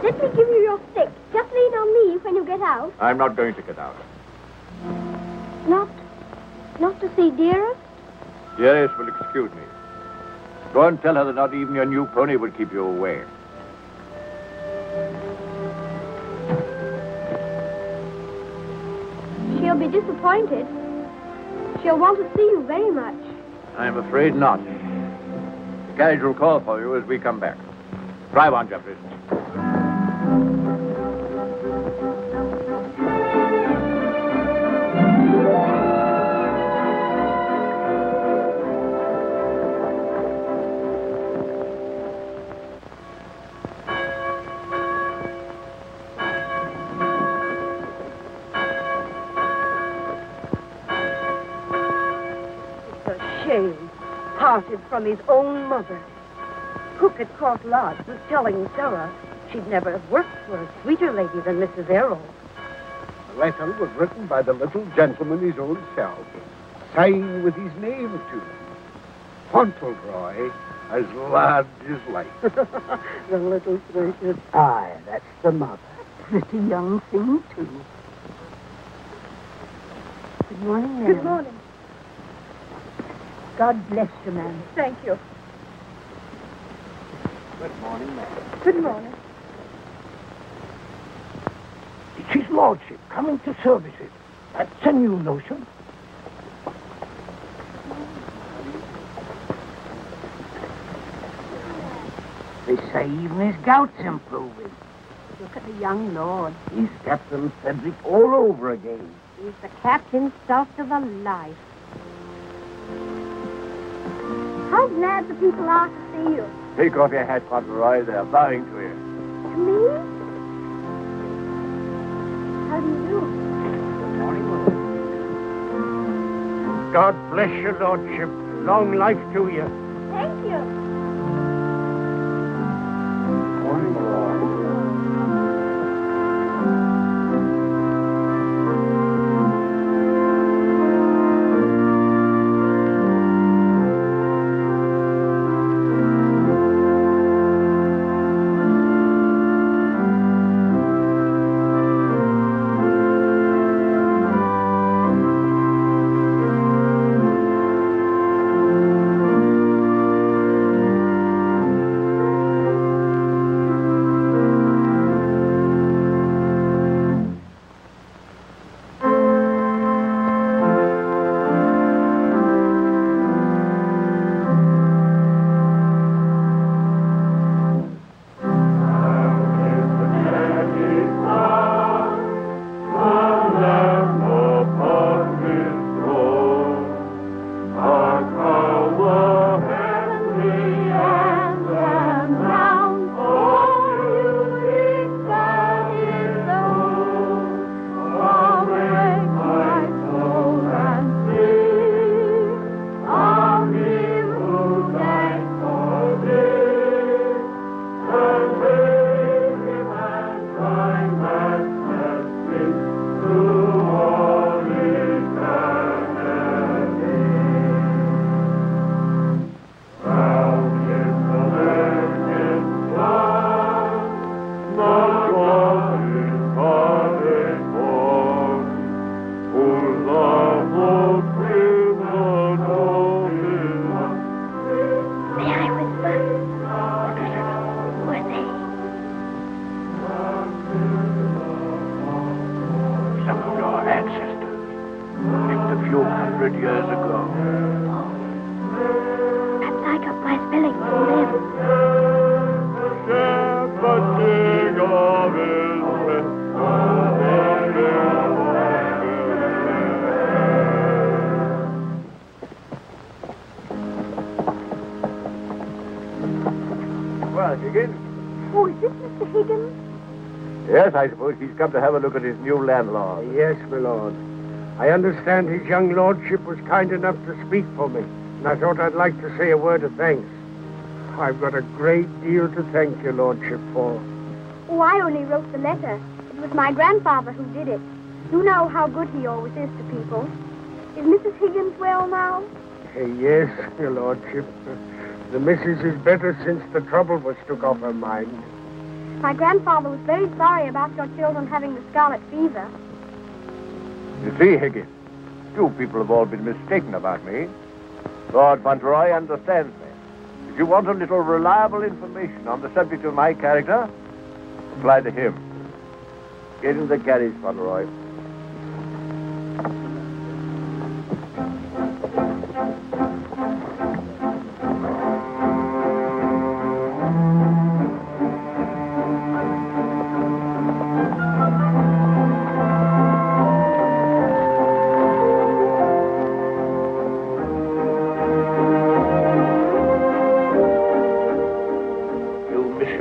Let me give you your stick. Just lean on me when you get out. I'm not going to get out. Not to see dearest? Yes, well, excuse me. Go and tell her that not even your new pony would keep you away. She'll be disappointed. She'll want to see you very much. I'm afraid not. The carriage will call for you as we come back. Drive on, Jeffries. Parted from his own mother. Cook at Court Lodge was telling Sarah she'd never have worked for a sweeter lady than Mrs. Errol. The letter was written by the little gentleman his own self, signed with his name to it. Fauntelroy, as large as life. The little precious. Aye, that's the mother. pretty young thing, too. Good morning, ma'am. Good morning. God bless you, ma'am. Thank you. Good morning, ma'am. Good morning. It's his lordship coming to services. That's a new notion. They say even his gout's improving. Look at the young lord. He's Captain Cedric all over again. He's the captain's stuff to the life. How glad the people are to see you. Take off your hat, Fauntelroy. They're bowing to you. To me? How do you do? Good morning, Lord. God bless your lordship. Long life to you. Thank you. Morning, Lord. Yes, I suppose he's come to have a look at his new landlord. Yes, my lord. I understand his young lordship was kind enough to speak for me, and I thought I'd like to say a word of thanks. I've got a great deal to thank your lordship for. Oh, I only wrote the letter. It was my grandfather who did it. You know how good he always is to people. Is Mrs. Higgins well now? Yes, your lordship. The missus is better since the trouble was took off her mind. My grandfather was very sorry about your children having the scarlet fever. You see, Higgins, you people have all been mistaken about me. Lord Fauntelroy understands me. If you want a little reliable information on the subject of my character, apply to him. Get in the carriage, Fauntelroy.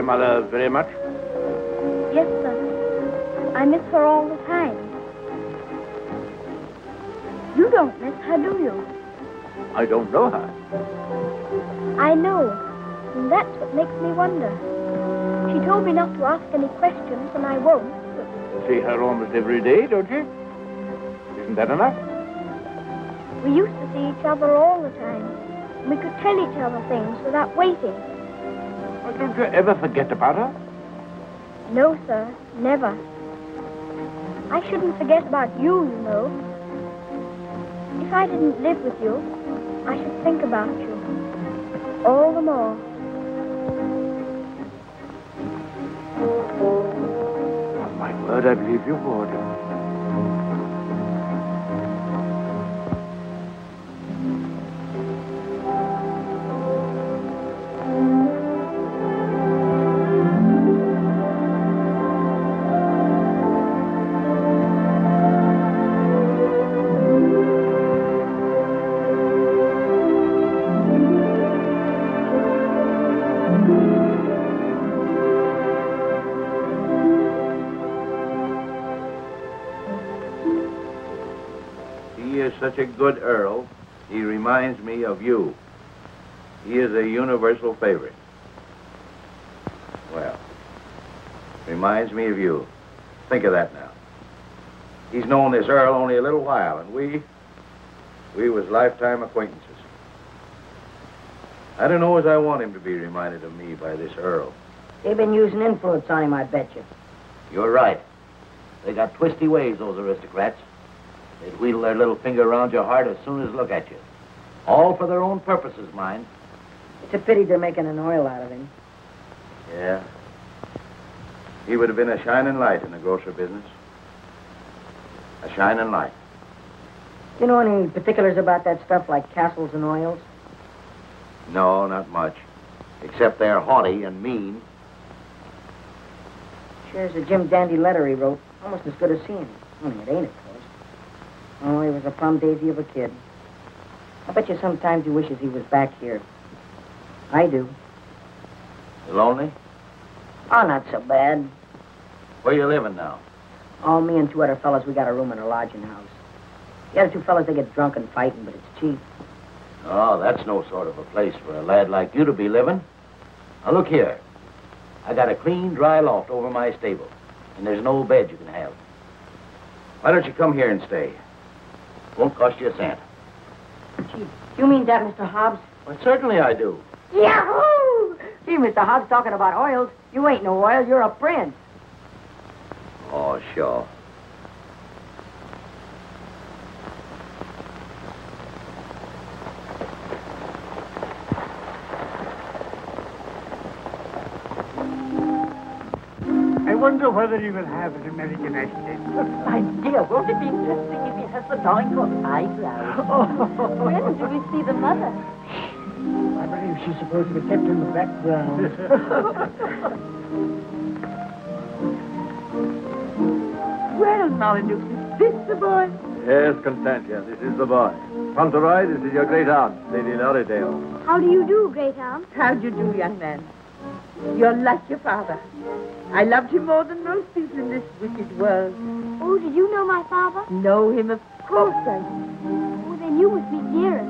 Mother very much? Yes, sir. I miss her all the time. You don't miss her, do you? I don't know her. I know. And that's what makes me wonder. She told me not to ask any questions, and I won't. But... See her almost every day, don't you? Isn't that enough? We used to see each other all the time. And we could tell each other things without waiting. Well, don't you ever forget about her? No, sir. Never. I shouldn't forget about you, you know. If I didn't live with you, I should think about you all the more. On my word, I believe you would. He is such a good Earl, he reminds me of you. He is a universal favorite. Well, reminds me of you. Think of that now. He's known this Earl only a little while, and we was lifetime acquaintances. I don't know as I want him to be reminded of me by this Earl. They've been using influence on him, I bet you. You're right. They got twisty ways, those aristocrats. They'd wheedle their little finger around your heart as soon as look at you. All for their own purposes, mind. It's a pity they're making an oil out of him. Yeah. He would have been a shining light in the grocery business. A shining light. Do you know any particulars about that stuff like castles and oils? No, not much. Except they're haughty and mean. Here's a Jim Dandy letter he wrote. Almost as good as seeing it. Only it ain't, of course. Oh, he was a plum daisy of a kid. I bet you sometimes he wishes he was back here. I do. You lonely? Oh, not so bad. Where you living now? Oh, me and two other fellas, we got a room in a lodging house. The other two fellas, they get drunk and fighting, but it's cheap. Oh, that's no sort of a place for a lad like you to be living. Now, look here. I got a clean, dry loft over my stable, and there's no bed you can have. Why don't you come here and stay? Won't cost you a cent. Gee, you mean that, Mr. Hobbs? Well, certainly I do. Yahoo! Gee, Mr. Hobbs, talking about oils. You ain't no oil, you're a prince. Oh, sure. I wonder whether he will have an American accent. My dear, won't it be interesting if he has the Dollingcourt eyebrows? When do we see the mother? I believe she's supposed to be kept in the background. Well, Molyneux, is this the boy? Yes, Constantia, this is the boy. Fauntelroy, this is your great aunt, Lady Lorridale. How do you do, great aunt? How do you do, young man? You're like your father. I loved him more than most people in this wicked world. Oh, did you know my father? Know him, of course I do. Oh, then you must be dearest.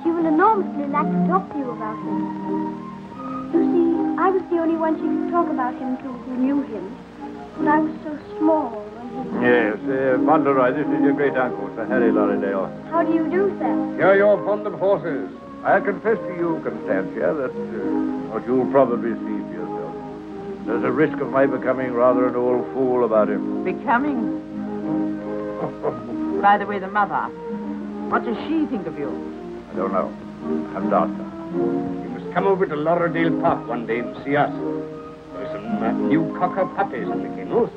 She will enormously like to talk to you about him. You see, I was the only one she could talk about him to who knew him. But I was so small when he... Yes, Fauntelroy, this is your great uncle, Sir Harry Lorridale. How do you do, sir? Here you're fond of horses. I confess to you, Constantia, that what you'll probably see for yourself. There's a risk of my becoming rather an old fool about him. Becoming? By the way, the mother, what does she think of you? I don't know. I'm not. You must come over to Lorridale Park one day and see us. There's some new cocker puppies in the kennels.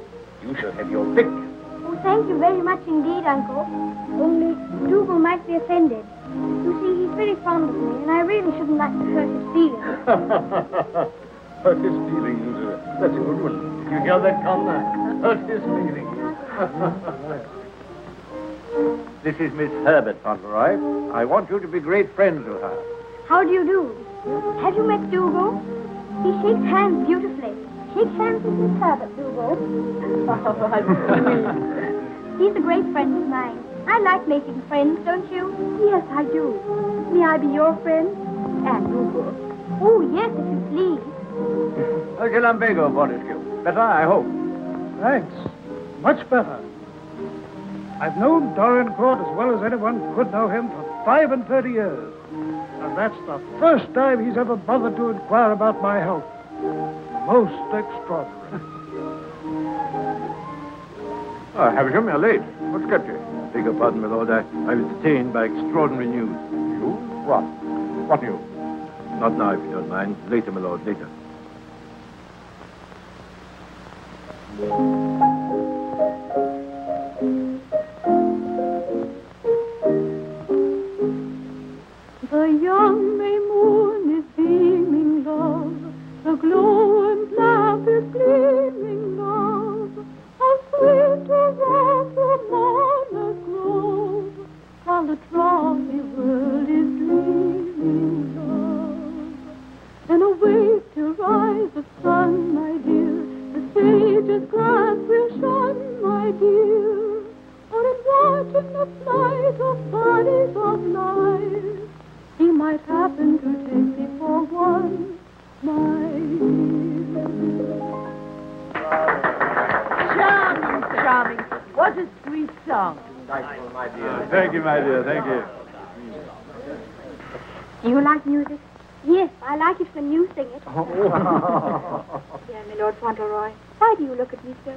You shall have your pick. Oh, thank you very much indeed, Uncle. Only Dougal might be offended. You see, he's very fond of me, and I really shouldn't like to hurt his feelings. Hurt his feelings. That's a good one. Did you hear that, Connor? Hurt his feelings. This is Miss Herbert Fauntelroy. I want you to be great friends with her. How do you do? Have you met Dougal? He shakes hands beautifully. Shake hands with Miss Herbert, Dougal. He's a great friend of mine. I like making friends, don't you? Yes, I do. May I be your friend? And Dougal. Oh, yes, if you please. Okay, Lumbago, Fortescue. Better, I hope. Thanks. Much better. I've known Dorincourt as well as anyone could know him for 35 years. And that's the first time he's ever bothered to inquire about my health. Most extraordinary. Oh, Havisham, you're late. What's kept you? Beg your pardon, my lord. I was detained by extraordinary news. You? What? What news? Not now, if you don't mind. Later, my lord, later. The young May moon is beaming, love. The glow and laugh is gleaming, love. How sweet to walk through Mona's grove, while the drowsy world is dreaming, love. And awake till rise of sun, my dear, the sage's grass will shun, my dear. Or in watching the flight of bodies of light, he might happen to take me for one, my dear. Charming, charming. What a sweet song. Delightful, my dear. Thank you, my dear. Thank you. Do you like music? Yes, I like it when you sing it. Dear my Lord Fauntelroy, why do you look at me so?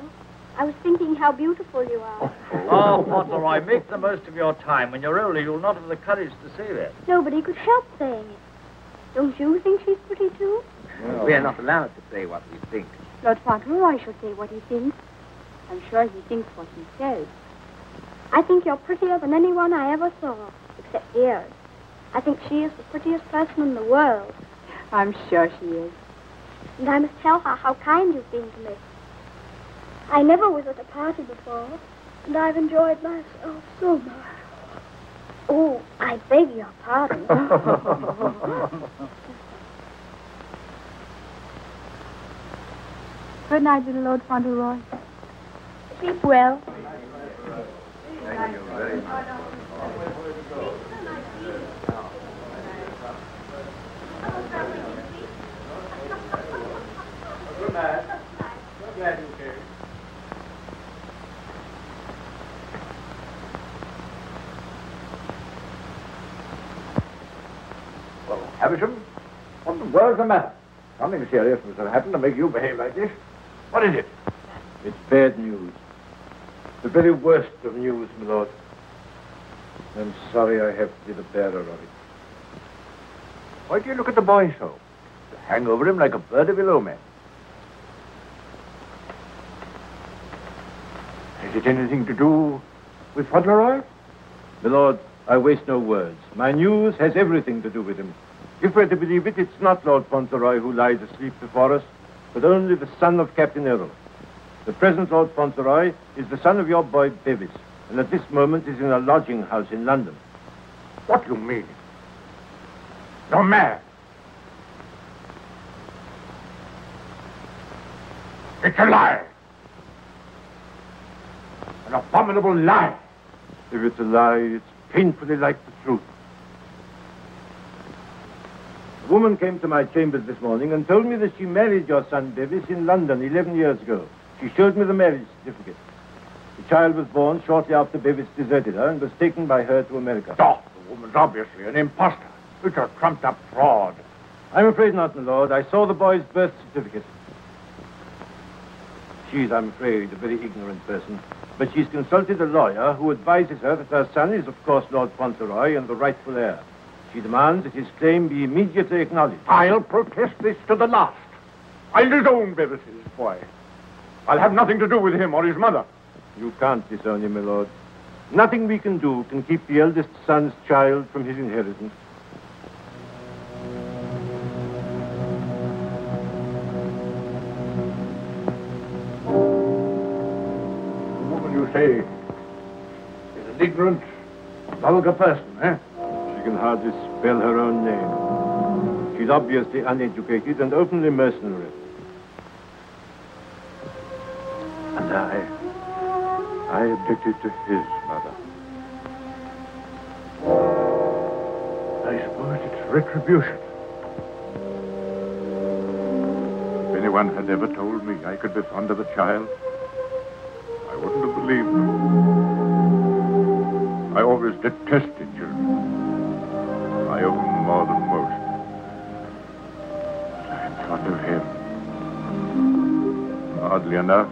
I was thinking how beautiful you are. Oh, Fauntelroy, make the most of your time. When you're older, you'll not have the courage to say that. Nobody could help saying it. Don't you think she's pretty, too? We are not allowed to say what we think. Lord Fauntelroy should say what he thinks. I'm sure he thinks what he says. I think you're prettier than anyone I ever saw, except dears. I think she is the prettiest person in the world. I'm sure she is. And I must tell her how kind you've been to me. I never was at a party before, and I've enjoyed myself so much. Oh, I beg your pardon. Good night, little Lord Fauntelroy. Sleep well. Thank you very much. Good night. So glad you came. Well, Havisham, what in the world's the matter? Something serious must have happened to make you behave like this. What is it? It's bad news. The very worst of news, my lord. I'm sorry I have to be the bearer of it. Why do you look at the boy so? You hang over him like a bird of ill omen. Has it anything to do with Fauntelroy? My lord, I waste no words. My news has everything to do with him. If we're to believe it, it's not Lord Fauntelroy who lies asleep before us, but only the son of Captain Errol. The present Lord Fauntelroy is the son of your boy Bevis, and at this moment is in a lodging house in London. What do you mean? You're mad. It's a lie. An abominable lie. If it's a lie, it's painfully like the truth. A woman came to my chambers this morning and told me that she married your son Bevis in London 11 years ago. She showed me the marriage certificate. The child was born shortly after Bevis deserted her and was taken by her to America. Oh, the woman's obviously an imposter. It's a trumped-up fraud. I'm afraid not, my lord. I saw the boy's birth certificate. She's, I'm afraid, a very ignorant person. But she's consulted a lawyer who advises her that her son is, of course, Lord Fauntelroy and the rightful heir. She demands that his claim be immediately acknowledged. I'll protest this to the last. I'll disown Bevis, his boy. I'll have nothing to do with him or his mother. You can't disown him, my lord. Nothing we can do can keep the eldest son's child from his inheritance. The woman you say is an ignorant, vulgar person, eh? She can hardly spell her own name. She's obviously uneducated and openly mercenary. And I objected to his mother. I suppose it's retribution. If anyone had ever told me I could be fond of a child, I wouldn't have believed them. I always detested children. I owe them more than most. But I'm fond of him. Oddly enough,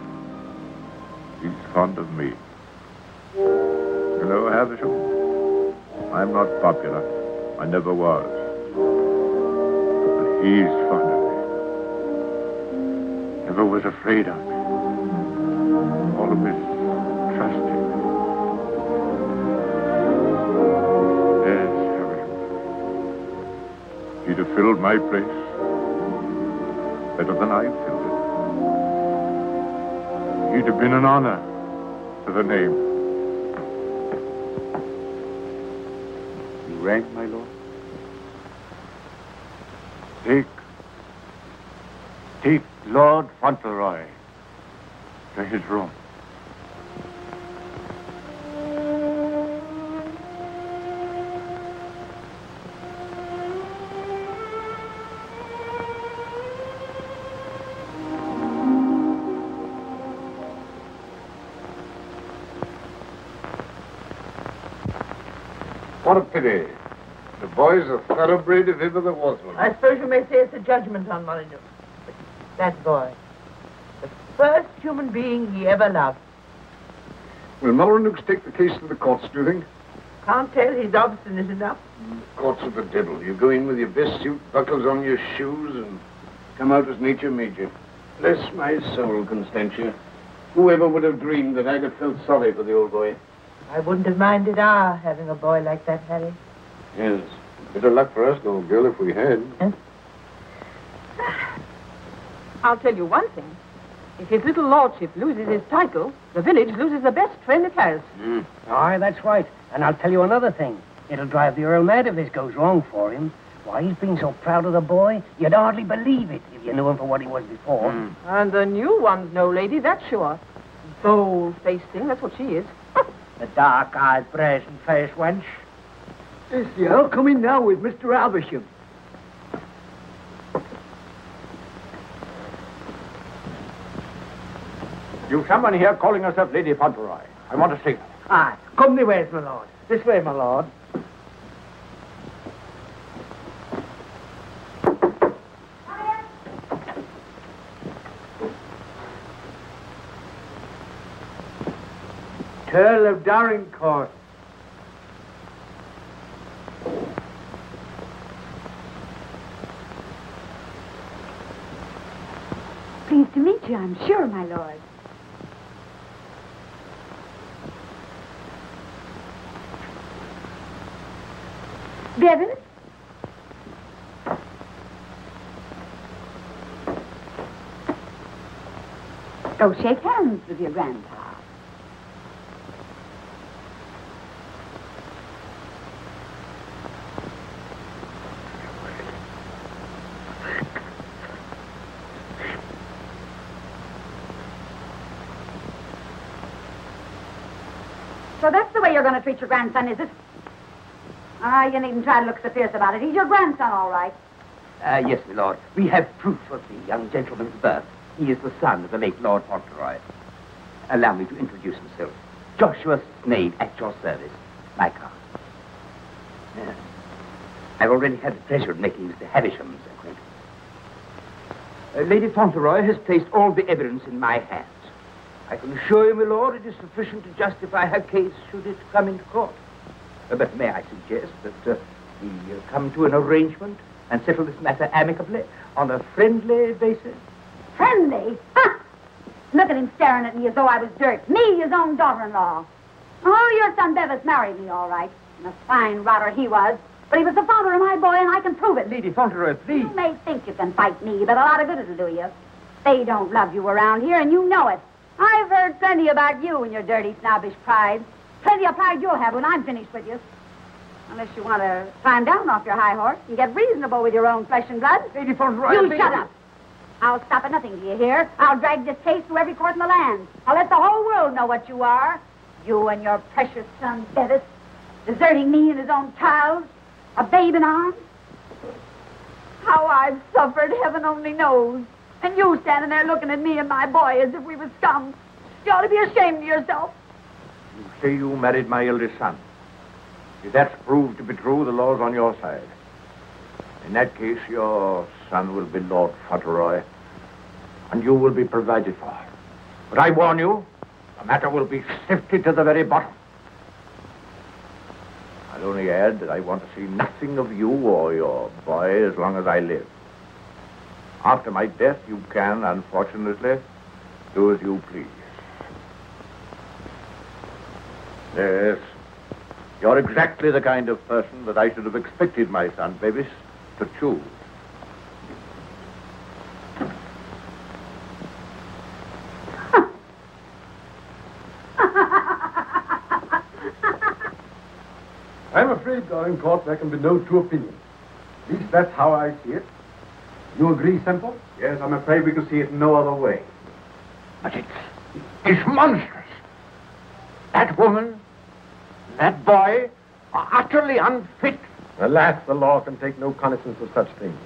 He's fond of me. You know, Havisham, I'm not popular. I never was. But he's fond of me. Never was afraid of me. Always trusting me. Yes, Havisham. He'd have filled my place better than I filled it. He'd have been an honor to the name. You rang, my lord? Take Lord Fauntelroy to his room. What a pity. The boy's a thoroughbred if ever there was one. I suppose you may say it's a judgment on Molyneux. But that boy, the first human being he ever loved. Will Molyneux take the case to the courts, do you think? Can't tell, he's obstinate enough. Courts of the devil. You go in with your best suit, buckles on your shoes, and come out as nature made you. Bless my soul, Constantia. Whoever would have dreamed that I'd have felt sorry for the old boy? I wouldn't have minded our having a boy like that, Harry. Yes. Better luck for us, old girl, if we had. I'll tell you one thing. If his little lordship loses his title, the village loses the best friend it has. Aye, that's right. And I'll tell you another thing. It'll drive the Earl mad if this goes wrong for him. Why, he's been so proud of the boy, you'd hardly believe it if you knew him for what he was before. And the new one's no lady, that's sure. Bold-faced thing, that's what she is. The dark-eyed, brazen-faced wench. It's the Earl coming now with Mr. Albisham. You've someone here calling herself Lady Fauntelroy. I want to see her. Aye, come the ways, my lord. This way, my lord. Earl of Dorincourt. Pleased to meet you, I'm sure, my lord. Bevan? Go shake hands with your grandpa. So that's the way you're going to treat your grandson, is it? Ah, you needn't try to look so fierce about it. He's your grandson, all right. Yes, my lord. We have proof of the young gentleman's birth. He is the son of the late Lord Fauntelroy. Allow me to introduce himself. Joshua Snade, at your service. My card. I've already had the pleasure of making Mr. Havisham's acquaintance. Lady Fauntelroy has placed all the evidence in my hands. I can assure you, my lord, it is sufficient to justify her case should it come into court. But may I suggest that we come to an arrangement and settle this matter amicably on a friendly basis? Friendly? Ha! Look at him staring at me as though I was dirt. Me, his own daughter-in-law. Oh, your son Bevis married me, all right. And a fine rotter he was. But he was the father of my boy, and I can prove it. Lady Fauntelroy, please. You may think you can fight me, but a lot of good it'll do you. They don't love you around here, and you know it. I've heard plenty about you and your dirty, snobbish pride. Plenty of pride you'll have when I'm finished with you. Unless you want to climb down off your high horse and get reasonable with your own flesh and blood. Lady Fauntelroy, You shut up. I'll stop at nothing, do you hear? I'll drag this case through every court in the land. I'll let the whole world know what you are. You and your precious son, Bevis, deserting me and his own child, a babe in arms. How I've suffered, heaven only knows. And you standing there looking at me and my boy as if we were scum. You ought to be ashamed of yourself. You say you married my eldest son. If that's proved to be true, the law's on your side. In that case, your son will be Lord Fauntelroy, and you will be provided for. But I warn you, the matter will be sifted to the very bottom. I'll only add that I want to see nothing of you or your boy as long as I live. After my death, you can, unfortunately, do as you please. Yes, you're exactly the kind of person that I should have expected my son, Bevis, to choose. I'm afraid, Dorincourt, there can be no two opinions. At least that's how I see it. You agree, Semple? Yes, I'm afraid we can see it no other way. But it's monstrous. That woman, that boy, are utterly unfit. Alas, the law can take no cognizance of such things.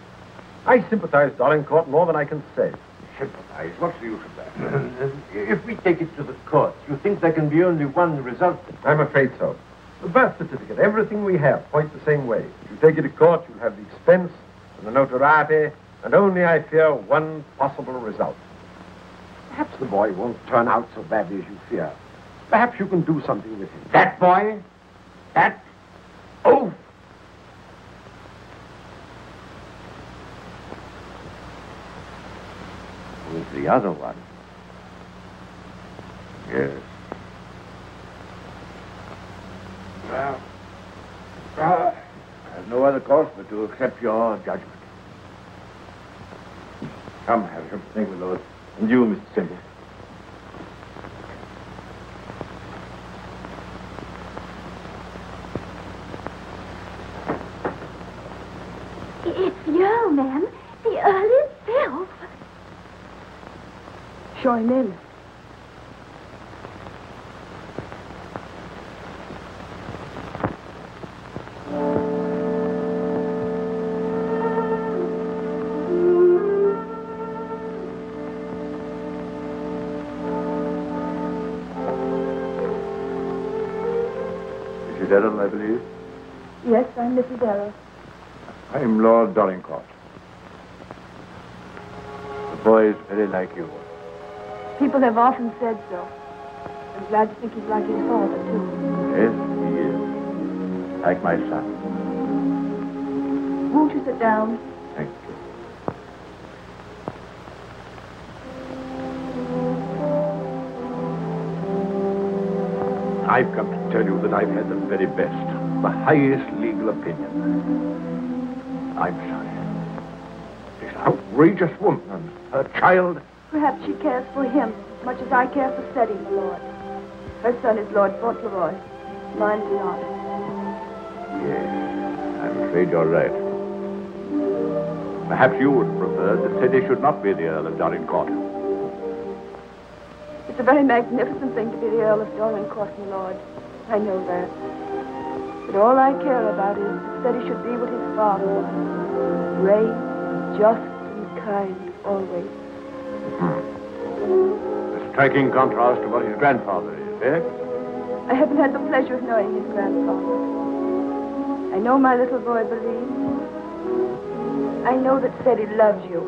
I sympathize, Dorincourt, more than I can say. Sympathize? What's the use of that? If we take it to the courts, you think there can be only one result? I'm afraid so. The birth certificate, everything we have, point the same way. If you take it to court, you'll have the expense and the notoriety, and only, I fear, one possible result. Perhaps the boy won't turn out so badly as you fear. Perhaps you can do something with him. That boy? That oaf? Who's the other one? Yes. Well, I have no other course but to accept your judgment. Come, Havisham. Thank you, Lord. And you, Mr. Semple. It's the Earl, ma'am. The Earl himself. Show him in. Mrs. Errol, I believe. Yes, I'm Mrs. Errol. I'm Lord Dorincourt. The boy is very like you. People have often said so. I'm glad to think he's like his father, too. Yes, he is. Like my son. Won't you sit down? Thank you. I've come to tell you that I've had the very best, the highest legal opinion. I'm sorry. This outrageous woman and her child. Perhaps she cares for him as much as I care for Seddy, my lord. Her son is Lord Fauntelroy. Mine is not. Yes, I'm afraid you're right. Perhaps you would prefer that Seddy should not be the Earl of Dorincourt. It's a very magnificent thing to be the Earl of Dorincourt, my lord. I know that. But all I care about is that Seddy should be what his father was. Brave, just, and kind, always. A striking contrast to what his grandfather is, eh? I haven't had the pleasure of knowing his grandfather. I know my little boy believes. I know that Seddy loves you.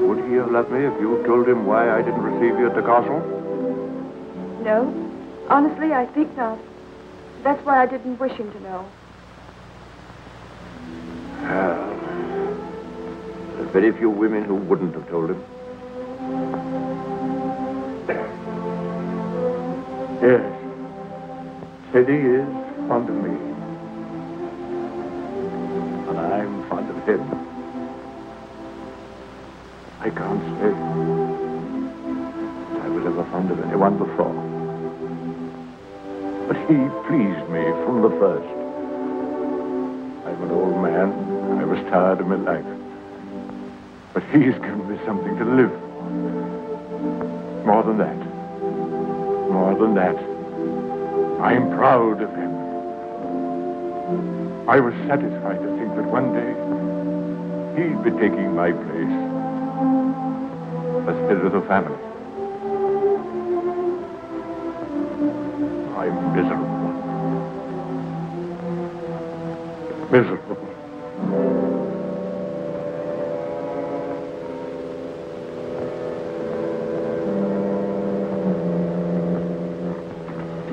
Would he have loved me if you told him why I didn't receive you at the castle? No. Honestly, I think not. That's why I didn't wish him to know. Well, there are very few women who wouldn't have told him. Yes. Seddy is fond of me. And I'm fond of him. I can't say that I was ever fond of anyone before. But he pleased me from the first. I'm an old man. I was tired of my life. But he's given me something to live for. More than that. More than that. I'm proud of him. I was satisfied to think that one day he'd be taking my place as head of the family. I'm miserable. Miserable.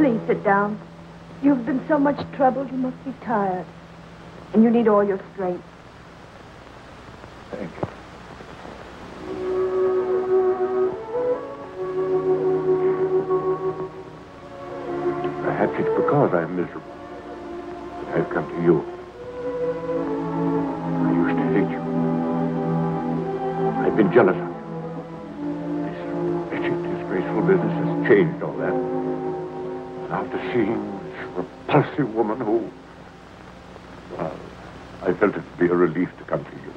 Please sit down. You've been so much trouble, you must be tired. And you need all your strength. Thank you. Perhaps it's because I'm miserable that I've come to you. I used to hate you. I've been jealous of you. This wretched, disgraceful business has changed all that. And after seeing this repulsive woman who... Well, I felt it would be a relief to come to you.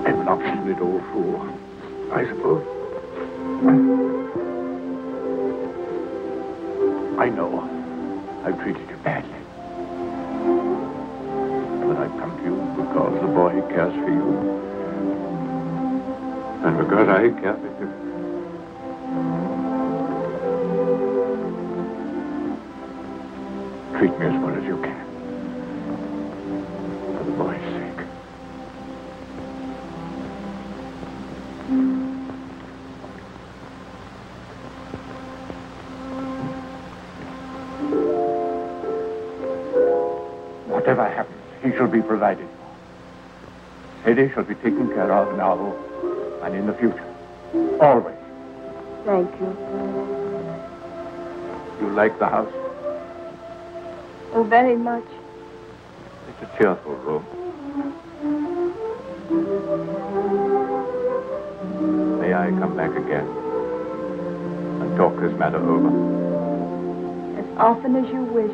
I'm an obstinate old fool, I suppose. I know I've treated you badly. But I've come to you because the boy cares for you. And because I care for him. Treat me as well as you can. For the boy's sake. Whatever happens, he shall be provided for. Sadie shall be taken care of now and in the future. Always. Thank you. You like the house? Oh, very much. It's a cheerful room. May I come back again and talk this matter over? As often as you wish.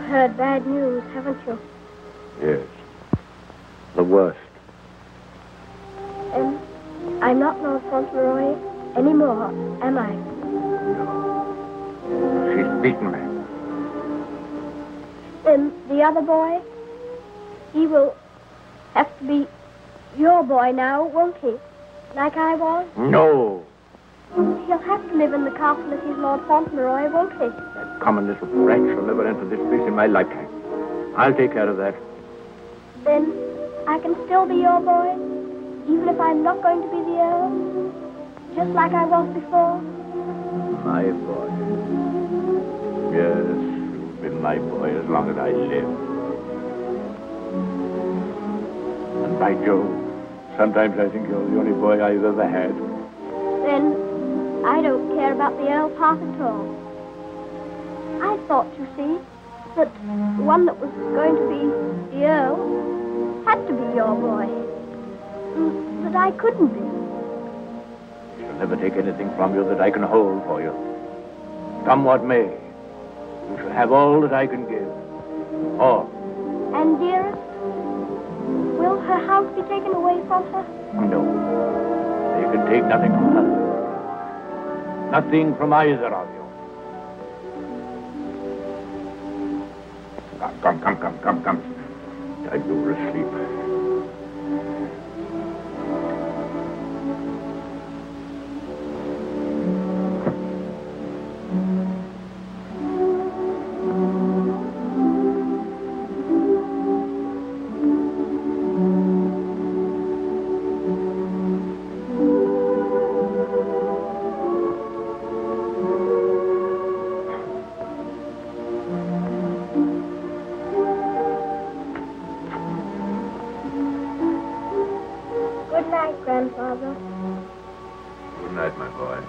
Heard bad news, haven't you? Yes. The worst. And I'm not Lord Fauntelroy anymore, am I? She's beaten me. Then the other boy, he will have to be your boy now, won't he? Like I was? No. He'll have to live in the castle if he's Lord Fauntelroy, won't he? That common little brat shall never enter this place in my lifetime. I'll take care of that. Then I can still be your boy, even if I'm not going to be the Earl? Just like I was before? My boy. Yes, you've been my boy as long as I live. And by Jove, sometimes I think you're the only boy I've ever had. Then I don't care about the Earl part at all. I thought, you see, that the one that was going to be the Earl had to be your boy. That I couldn't be. I shall never take anything from you that I can hold for you. Come what may, you shall have all that I can give. All. And dearest, will her house be taken away from her? No. They can take nothing from her. Nothing from either of you. Come. Time you were asleep. Good night, Grandfather. Good night, my boy.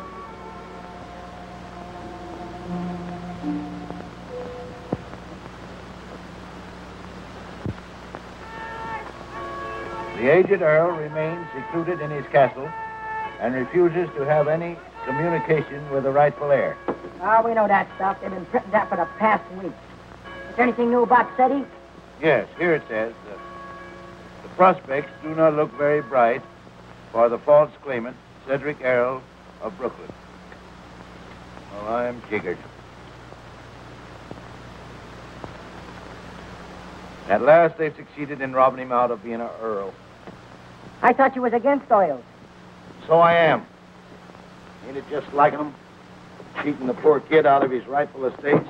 The aged Earl remains secluded in his castle and refuses to have any communication with the rightful heir. Oh, we know that stuff. They've been printing that for the past week. Is there anything new about SETI? Yes, here it says, the prospects do not look very bright for the false claimant, Cedric Earl of Brooklyn. Well, I'm jiggered. At last they've succeeded in robbing him out of being an earl. I thought you was against oils. So I am. Ain't it just like him? Cheating the poor kid out of his rightful estates.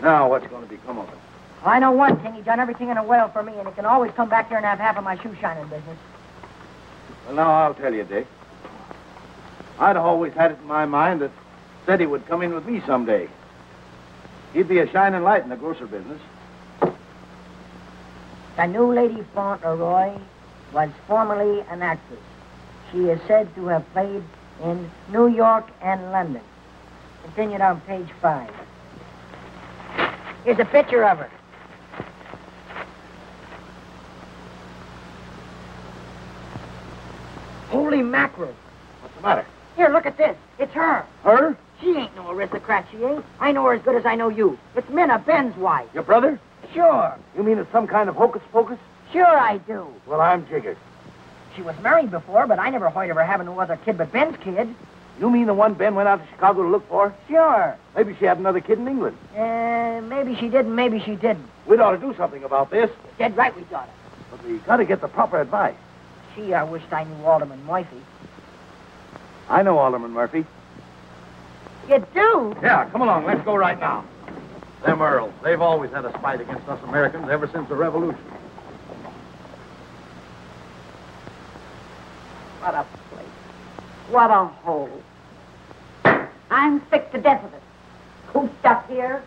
Now what's going to become of it? I know one thing. He done everything in a well for me, and he can always come back here and have half of my shoe shining business. Well, now I'll tell you, Dick. I'd always had it in my mind that Steady would come in with me someday. He'd be a shining light in the grocer business. The new Lady Fauntelroy was formerly an actress. She is said to have played in New York and London. Continued on page 5. Here's a picture of her. Holy mackerel. What's the matter? Here, look at this. It's her. Her? She ain't no aristocrat, she ain't. I know her as good as I know you. It's Minna, Ben's wife. Your brother? Sure. You mean it's some kind of hocus pocus? Sure I do. Well, I'm jiggered. She was married before, but I never heard of her having no other kid but Ben's kid. You mean the one Ben went out to Chicago to look for? Sure. Maybe she had another kid in England. Maybe she did and maybe she didn't. We'd ought to do something about this. Dead right we got it. But we got to get the proper advice. Gee, I wished I knew Alderman Murphy. I know Alderman Murphy. You do? Yeah, come along. Let's go right now. Them Earls, they've always had a spite against us Americans ever since the Revolution. What a place. What a hole. I'm sick to death of it. Cooped up here,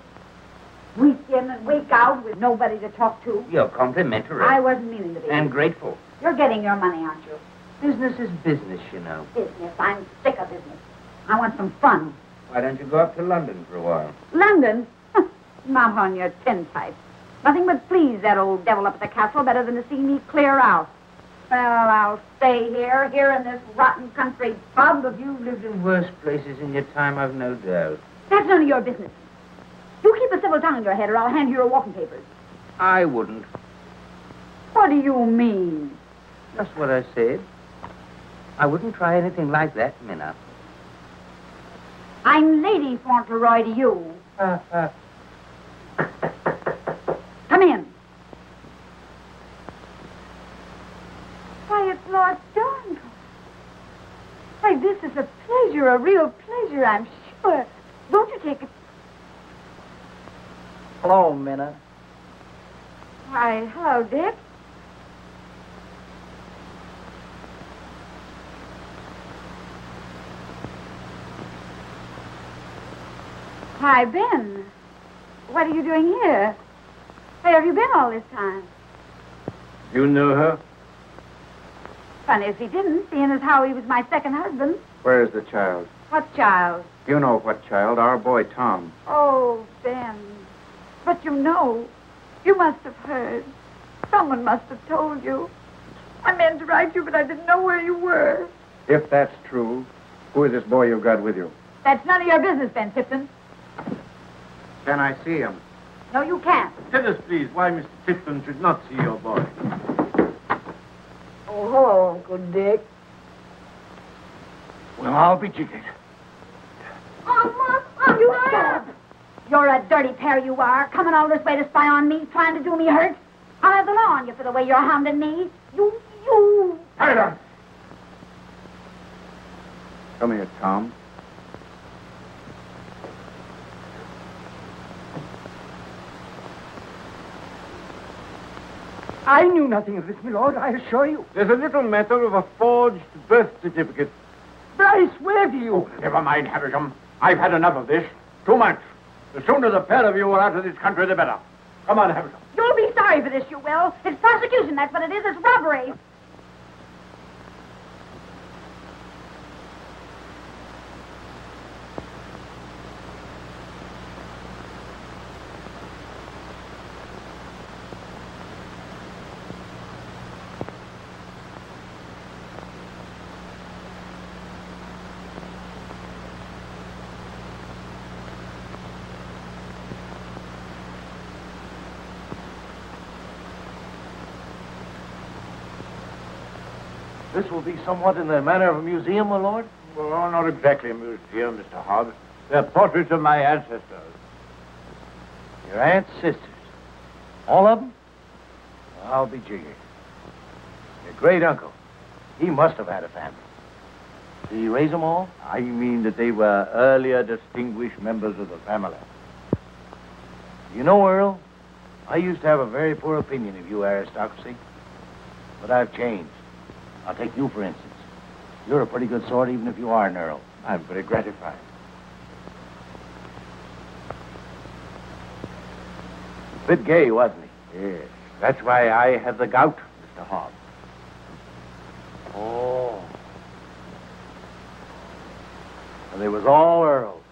week in and week out with nobody to talk to. You're complimentary. I wasn't meaning to be. And grateful. You're getting your money, aren't you? Business is business, you know. Business. I'm sick of business. I want some fun. Why don't you go up to London for a while? London? Not on your tintype. Nothing would please that old devil up at the castle better than to see me clear out. Well, I'll stay here in this rotten country pub. You've lived in worse places in your time, I've no doubt. That's none of your business. You keep a civil tongue in your head or I'll hand you your walking papers. I wouldn't. What do you mean? Just what I said. I wouldn't try anything like that, Minna. I'm Lady Fauntelroy to you. Come in. Why, it's Lord Dorincourt. Why, this is a pleasure, a real pleasure, I'm sure. Won't you take it? Hello, Minna. Why, hello, Dick. Hi, Ben. What are you doing here? Where have you been all this time? You know her? Funny if he didn't, seeing as how he was my second husband. Where's the child? What child? You know what child? Our boy, Tom. Oh, Ben. But you know, you must have heard. Someone must have told you. I meant to write you, but I didn't know where you were. If that's true, who is this boy you've got with you? That's none of your business, Ben Tipton. Can I see him? No, you can't. Tell us, please, why Mr. Tipton should not see your boy. Oh, hello, Uncle Dick. Well, I'll be jiggered. You are. You're a dirty pair, you are. Coming all this way to spy on me, trying to do me hurt. I'll have the law on you for the way you're hounding me. You. Tyler! Come here, Tom. I knew nothing of this, my lord, I assure you. There's a little matter of a forged birth certificate. But I swear to you. Oh, never mind, Havisham. I've had enough of this. Too much. The sooner the pair of you are out of this country, the better. Come on, Havisham. You'll be sorry for this, you will. It's prosecution, that's what it is. It's robbery. This will be somewhat in the manner of a museum, my lord? Well, not exactly a museum, Mr. Hobbs. They're portraits of my ancestors. Your aunt's sisters. All of them? I'll be jiggered. Your great uncle, he must have had a family. Did he raise them all? I mean that they were earlier distinguished members of the family. You know, Earl, I used to have a very poor opinion of you aristocracy, but I've changed. I'll take you, for instance. You're a pretty good sort, even if you are an Earl. I'm very gratified. A bit gay, wasn't he? Yes. That's why I had the gout, Mr. Hobbs. Oh. And they was all Earls.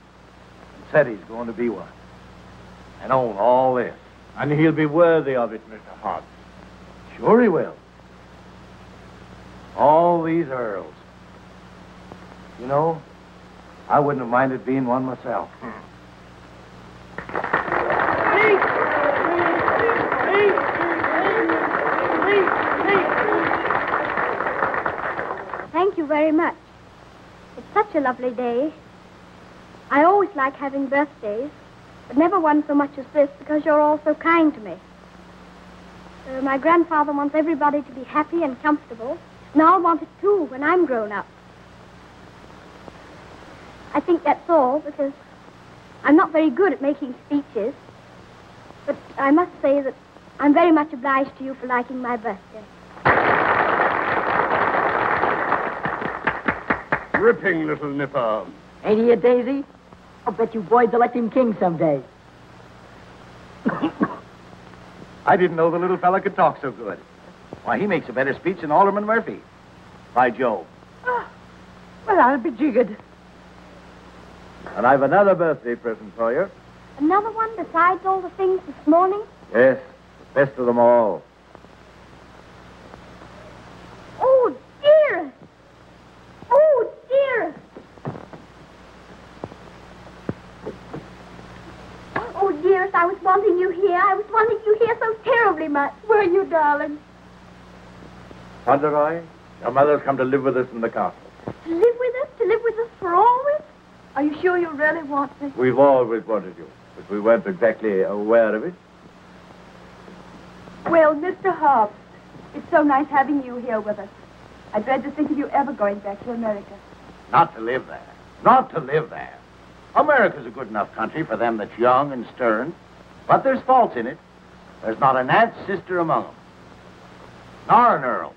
And said he's going to be one. And own all this. And he'll be worthy of it, Mr. Hobbs. Sure he will. All these Earls. You know, I wouldn't have minded being one myself. Thank you very much. It's such a lovely day. I always like having birthdays, but never one so much as this because you're all so kind to me. My grandfather wants everybody to be happy and comfortable, and I'll want it too when I'm grown up. I think that's all because I'm not very good at making speeches, but I must say that I'm very much obliged to you for liking my birthday. Ripping little nipper. Ain't he a daisy? I'll bet you boys elect him king someday. I didn't know the little fella could talk so good. Why, he makes a better speech than Alderman Murphy. By Jove. Oh, well, I'll be jiggered. And I've another birthday present for you. Another one besides all the things this morning? Yes, the best of them all. Oh, dearest! Oh, dearest! Oh, dearest, I was wanting you here. I was wanting you here so terribly much. Were you, darling? Fauntelroy, your mother's come to live with us in the castle. To live with us? To live with us for always? Are you sure you really want me? We've always wanted you, but we weren't exactly aware of it. Well, Mr. Hobbs, it's so nice having you here with us. I dread to think of you ever going back to America. Not to live there. Not to live there. America's a good enough country for them that's young and stern, but there's faults in it. There's not an aunt's sister among them. Nor an earl.